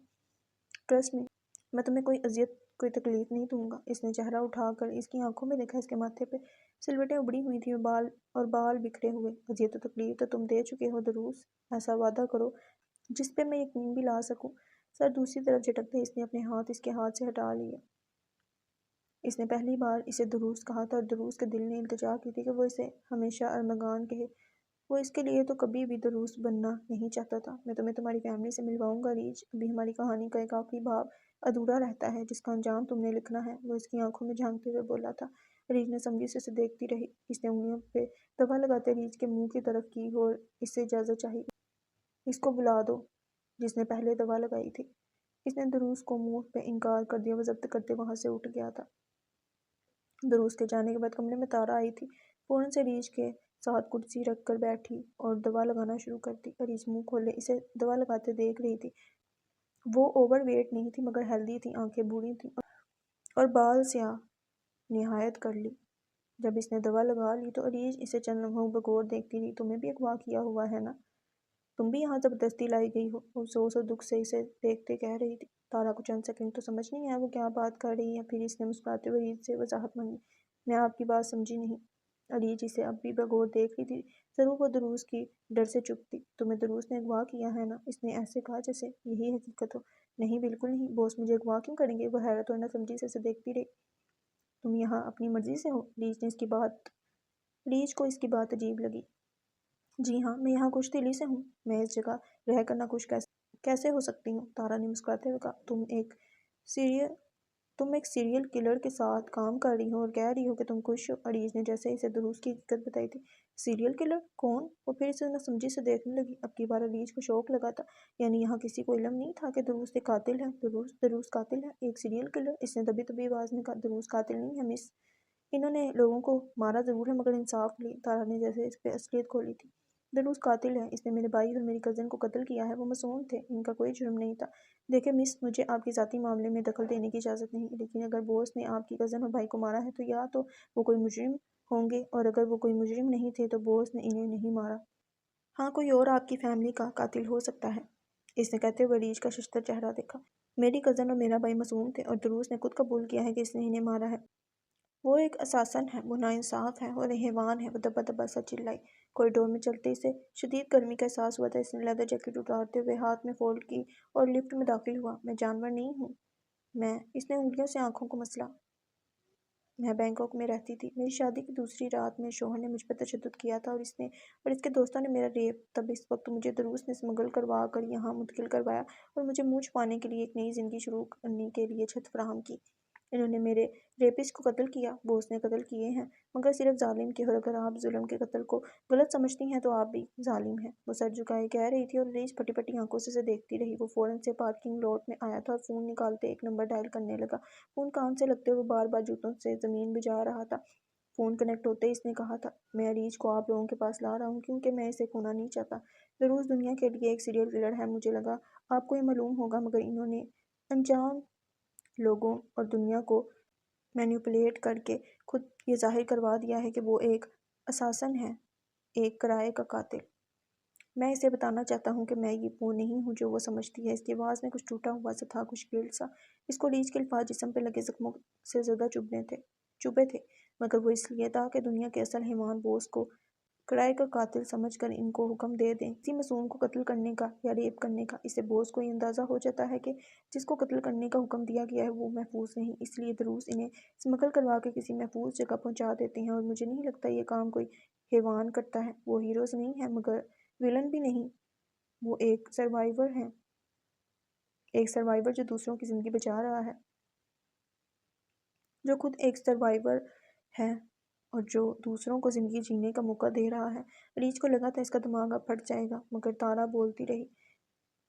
ٹرسٹ می، میں تمہیں کوئی اذیت کوئی تکلیف نہیں دوں گا۔ اس نے چہرہ اٹھا کر اس کی آنکھوں میں دیکھا۔ اس کے ماتھے پہ سلوٹیں ابڑی ہوئی تھیں اور بال بکھرے ہوئے۔ اذیت و تکلیف تو تم دے چکے ہو دروس، ایسا وعدہ کرو جس پہ میں یقین بھی لا سکوں۔ سر دوسری طرف جھٹکتے اس نے اپنے ہاتھ اس کے ہاتھ سے ہٹا لیے۔ اس نے پہلی بار اسے دروس کہا تھا اور دروس کے دل نے التجا کی تھی کہ وہ اسے ہمیشہ ارمغان کہے۔ وہ اس کے لیے تو کبھی بھی دروس بننا نہیں چاہتا تھا۔ میں تمہیں تمہاری فیملی سے ملواؤں گا ریچھ، ابھی ہماری کہانی کا ایک آخری باب ادھورا رہتا ہے جس کا انجام تم نے لکھنا ہے، وہ اس کی آنکھوں میں جھانکتے ہوئے بولا تھا۔ ریچھ نے سمجھی سے اسے دیکھتی رہی۔ اس نے انگلیوں پہ دوا لگاتے ریچھ کے منہ کی طرف کی اور اس سے اجازت چاہی۔ اس کو بلا دو جس نے پہلے دوا لگائی تھی۔ اس نے دروس کو منہ پہ انکار کر دیا۔ وہ ضبط کرتے وہاں سے اٹھ گیا تھا۔ دروس کے جانے کے بعد کمرے میں تارا آئی تھی، فوراً سے ریچھ کے ساتھ کرسی رکھ کر بیٹھی اور دوا لگانا شروع کر دی۔ ریچھ منہ کھولے اسے دوا لگاتے دیکھ رہی تھی۔ وہ اوور ویٹ نہیں تھی مگر ہیلدی تھی، آنکھیں بوڑھی تھیں اور بال سیاہ نہایت کر لی۔ جب اس نے دوا لگا لی تو ریچھ اسے چند لمحوں بغور دیکھتی رہی۔ تمہیں بھی اغوا کیا ہوا ہے نا؟ تم بھی یہاں زبردستی لائی گئی ہو؟ وہ افسوس اور دکھ سے اسے دیکھتے کہہ رہی تھی۔ تارا کو چند سیکنڈ تو سمجھ نہیں آیا وہ کیا بات کر رہی ہے، پھر اس نے مسکراتے ہوئے ریچھ سے وضاحت مانگی۔ میں آپ کی بات سمجھی نہیں۔ ریچھ اسے اب بھی بغور دیکھ رہی تھی۔ ضرور وہ دروس کی ڈر سے چپ تھی۔ تمہیں دروس نے اغوا کیا ہے نا؟ اس نے ایسے کہا جیسے یہی حقیقت ہو۔ نہیں بالکل نہیں، باس مجھے اغوا کیوں کریں گے؟ وہ حیرت اور ناسمجھی سے اسے دیکھتی رہی۔ تم یہاں اپنی مرضی سے ہو؟ ریچھ کو اس کی بات عجیب لگی۔ جی ہاں، میں یہاں خوش دلی سے ہوں۔ میں اس جگہ رہ کر ناخوش کیسے ہو سکتی ہوں؟ تارا نے مسکراتے ہوئے کہا۔ تم ایک سیریل کلر کے ساتھ کام کر رہی ہو اور کہہ رہی ہو کہ تم خوش ہو۔ عریش نے جیسے اسے دروس کی حقیقت بتائی تھی۔ Serial killer? کون؟ وہ پھر اسے ناسمجھی سے دیکھنے لگی۔ اب کی بار عریش کو شوق لگا تھا۔ یعنی یہاں کسی کو علم نہیں تھا کہ دروس ایک قاتل ہے؟ دروس قاتل ہے؟ ایک سیریل کلر؟ اس نے دبی دبی آواز میں کہا۔ دروس قاتل نہیں ہے مس، انہوں نے لوگوں کو مارا ضرور ہے مگر انصاف کے لیے۔ تارا نے جیسے اس پہ اصلیت کھولی تھی۔ دروس قاتل ہے، اس نے میرے بھائی اور میری کزن کو قتل کیا ہے، وہ معصوم تھے، ان کا کوئی جرم نہیں تھا۔ دیکھیں مس، مجھے آپ کے ذاتی معاملے میں دخل دینے کی اجازت نہیں، لیکن اگر باس نے آپ کی کزن اور بھائی کو مارا ہے تو یا تو وہ کوئی مجرم ہوں گے اور اگر وہ کوئی مجرم نہیں تھے تو باس نے انہیں نہیں مارا۔ ہاں، کوئی اور آپ کی فیملی کا قاتل ہو سکتا ہے۔ اس نے کہتے ہوئے ریچھ کا ششدر چہرہ دیکھا۔ میری کزن اور میرا بھائی معصوم تھے اور دروس نے خود قبول کیا ہے کہ اس نے انہیں مارا ہے۔ وہ ایک اساسن ہے، وہ ناانصاف ہے اور حیوان ہے، وہ دبا دبا سا چلائی۔ کوریڈور میں چلتے اسے شدید گرمی کا احساس ہوا تھا۔ اس نے لیدر جیکٹ اتارتے ہوئے ہاتھ میں فولڈ کی اور لفٹ میں داخل ہوا۔ میں جانور نہیں ہوں، اس نے انگلیوں سے آنکھوں کو مسلا۔ میں بینکاک میں رہتی تھی۔ میری شادی کی دوسری رات میں شوہر نے مجھ پر تشدد کیا تھا اور اس کے دوستوں نے میرا ریپ۔ تب اس وقت مجھے دروس نے اسمگل کروا کر یہاں منتقل کروایا اور مجھے منہ چھپانے کے لیے ایک نئی زندگی شروع کرنے کے لیے چھت فراہم کی۔ انہوں نے میرے ریپسٹ کو قتل کیا۔ باس نے قتل کیے ہیں مگر صرف ظالم کے، اور اگر آپ ظلم کے قتل کو غلط سمجھتی ہیں تو آپ بھی ظالم ہیں، وہ سر جھکائے کہہ رہی تھی اور ریچھ پھٹی پھٹی آنکھوں سے اسے دیکھتی رہی۔ وہ فوراً سے پارکنگ لاٹ میں آیا تھا اور فون نکالتے ایک نمبر ڈائل کرنے لگا۔ فون کان سے لگتے ہوئے بار بار جوتوں سے زمین بجا رہا تھا۔ فون کنیکٹ ہوتے ہی اس نے کہا تھا، میں ریچھ کو آپ لوگوں کے پاس لا رہا ہوں کیونکہ میں اسے کھونا نہیں چاہتا۔ دروس دنیا کے لیے ایک سیریل کلر ہے، مجھے لگا آپ کو یہ معلوم ہوگا مگر انہوں نے انجان لوگوں اور دنیا کو مینیپولیٹ کر کے خود یہ ظاہر کروا دیا ہے کہ وہ ایک اساسن ہے، ایک کرائے کا قاتل۔ میں اسے بتانا چاہتا ہوں کہ میں یہ وہ نہیں ہوں جو وہ سمجھتی ہے۔ اس کی آواز میں کچھ ٹوٹا ہوا سا تھا، کچھ گرد سا۔ اس کو ریچھ کے الفاظ جسم پہ لگے زخموں سے زیادہ چبھے تھے، مگر وہ اس لیے تاکہ دنیا کے اصل حیوان بوس کو کرائے کا قاتل سمجھ کر ان کو حکم دے دیں کسی معصوم کو قتل کرنے کا یا ریپ کرنے کا۔ اس سے بوس کو یہ اندازہ ہو جاتا ہے کہ جس کو قتل کرنے کا حکم دیا گیا ہے وہ محفوظ نہیں، اس لیے دروس انہیں اسمگل کروا کے کسی محفوظ جگہ پہنچا دیتے ہیں۔ اور مجھے نہیں لگتا یہ کام کوئی حیوان کرتا ہے۔ وہ ہیروز نہیں ہے مگر ویلن بھی نہیں، وہ ایک سروائیور ہے، ایک سروائیور جو دوسروں کی زندگی بچا رہا ہے، جو خود ایک سروائیور ہے اور جو دوسروں کو زندگی جینے کا موقع دے رہا ہے۔ ریچھ کو لگا تھا اس کا دماغ اب پھٹ جائے گا، مگر تارا بولتی رہی،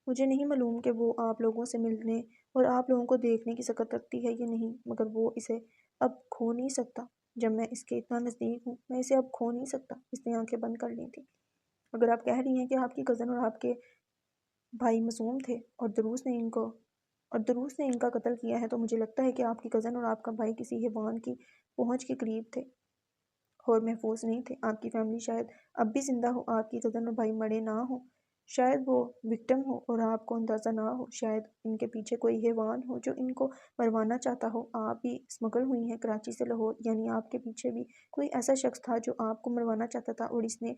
مجھے نہیں معلوم کہ وہ آپ لوگوں سے ملنے اور آپ لوگوں کو دیکھنے کی سکت رکھتی ہے یا نہیں، مگر وہ اسے اب کھو نہیں سکتا۔ جب میں اس کے اتنا نزدیک ہوں، میں اسے اب کھو نہیں سکتا۔ اس نے آنکھیں بند کر لی تھیں۔ اگر آپ کہہ رہی ہیں کہ آپ کی کزن اور آپ کے بھائی معصوم تھے اور دروس نے ان کا قتل کیا ہے، تو مجھے لگتا ہے کہ آپ کی کزن اور آپ کا بھائی کسی حیوان کی پہنچ کے قریب تھے اور محفوظ نہیں تھے۔ آپ کی فیملی شاید اب بھی زندہ ہو، آپ کی کزن اور بھائی مرے نہ ہوں، شاید وہ وکٹم ہو اور آپ کو اندازہ نہ ہو، شاید ان کے پیچھے کوئی حیوان ہو جو ان کو مروانا چاہتا ہو۔ آپ بھی اسمگل ہوئی ہیں کراچی سے لاہور، یعنی آپ کے پیچھے بھی کوئی ایسا شخص تھا جو آپ کو مروانا چاہتا تھا اور اس نے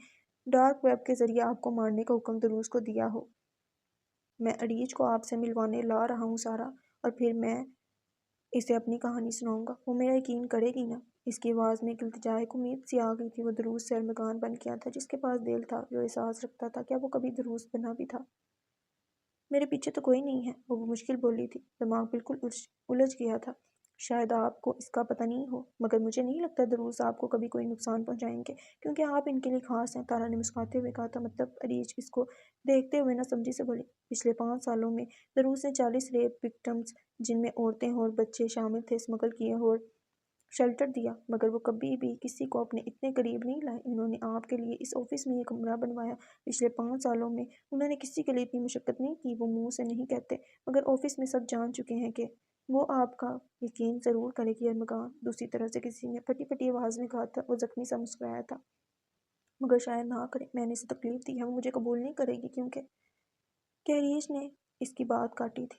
ڈارک ویب کے ذریعے آپ کو مارنے کا حکم دروس کو دیا ہو۔ میں اریج کو آپ سے ملوانے لا رہا ہوں سارا، اور پھر میں اسے اپنی کہانی سناؤں گا۔ وہ میرا یقین کرے گی نا؟ اس کی آواز میں ایک التجا، ایک امید سی آ گئی تھی۔ وہ دروس سے ارمغان بن گیا تھا، جس کے پاس دل تھا، جو احساس رکھتا تھا۔ کیا وہ کبھی دروس بنا بھی تھا؟ میرے پیچھے تو کوئی نہیں ہے، وہ مشکل بولی تھی۔ دماغ بالکل الجھ گیا تھا۔ شاید آپ کو اس کا پتہ نہیں ہو، مگر مجھے نہیں لگتا دروس آپ کو کبھی کوئی نقصان پہنچائیں گے، کیونکہ آپ ان کے لیے خاص ہیں۔ تارا نے مسکراتے ہوئے کہا تھا۔ مطلب؟ اریج اس کو دیکھتے ہوئے نہ سمجھی سے بولی۔ پچھلے 5 سالوں میں دروس نے 40 ریپ وکٹمز، جن میں عورتیں اور بچے شامل تھے، اسمگل کیے اور شیلٹر دیا، مگر وہ کبھی بھی کسی کو اپنے اتنے قریب نہیں لائے۔ انہوں نے آپ کے لیے اس آفس میں یہ کمرہ بنوایا۔ پچھلے 5 سالوں میں انہوں نے کسی کے لیے اتنی مشقت نہیں کی۔ وہ منہ سے نہیں کہتے، مگر آفس میں سب جان چکے ہیں کہ وہ آپ کا یقین ضرور کرے گی۔ ارمغان، دوسری طرف سے کسی نے پھٹی پھٹی آواز میں کہا تھا۔ وہ زخمی سا مسکرایا تھا۔ مگر شاید نہ کرے، میں نے اسے تکلیف دی ہے، وہ مجھے قبول نہیں کرے گی، کیونکہ کیریج نے اس کی بات کاٹی تھی۔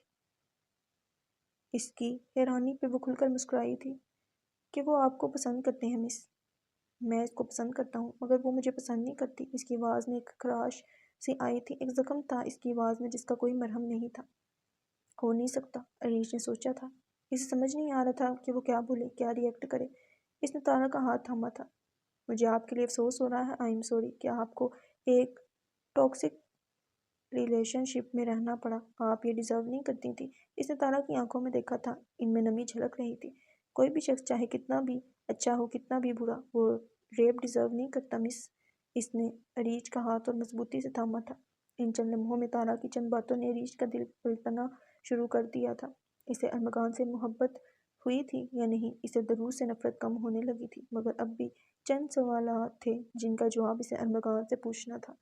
اس کی حیرانی پہ وہ کھل کر مسکرائی تھی کہ وہ آپ کو پسند کرتے ہیں مس۔ میں اس کو پسند کرتا ہوں، مگر وہ مجھے پسند نہیں کرتی۔ اس کی آواز میں ایک خراش سی آئی تھی، ایک زخم تھا اس کی آواز میں جس کا کوئی مرہم نہیں تھا۔ ہو نہیں سکتا، اریج نے سوچا تھا۔ اسے سمجھ نہیں آ رہا تھا کہ وہ کیا بولے، کیا ری ایکٹ کرے۔ اس نے تارا کا ہاتھ تھاما تھا۔ مجھے آپ کے لیے افسوس ہو رہا ہے، آئی ایم سوری کہ آپ کو ایک ٹاکسک ریلیشن شپ میں رہنا پڑا۔ آپ یہ ڈیزرو نہیں کرتی تھی۔ اس نے تارا کی آنکھوں میں دیکھا تھا، ان میں نمی جھلک رہی تھی۔ کوئی بھی شخص چاہے کتنا بھی اچھا ہو، کتنا بھی برا، وہ ریپ ڈیزرو نہیں کرتا مس۔ اس نے اریج کا ہاتھ اور مضبوطی سے تھاما تھا۔ ان چند لمحوں میں تارا کی چند باتوں نے اریج کا دل پلٹنا شروع کر دیا تھا۔ اسے ارمغان سے محبت ہوئی تھی یا نہیں، اسے دروس سے نفرت کم ہونے لگی تھی، مگر اب بھی چند سوالات تھے جن کا جواب اسے ارمغان سے پوچھنا تھا۔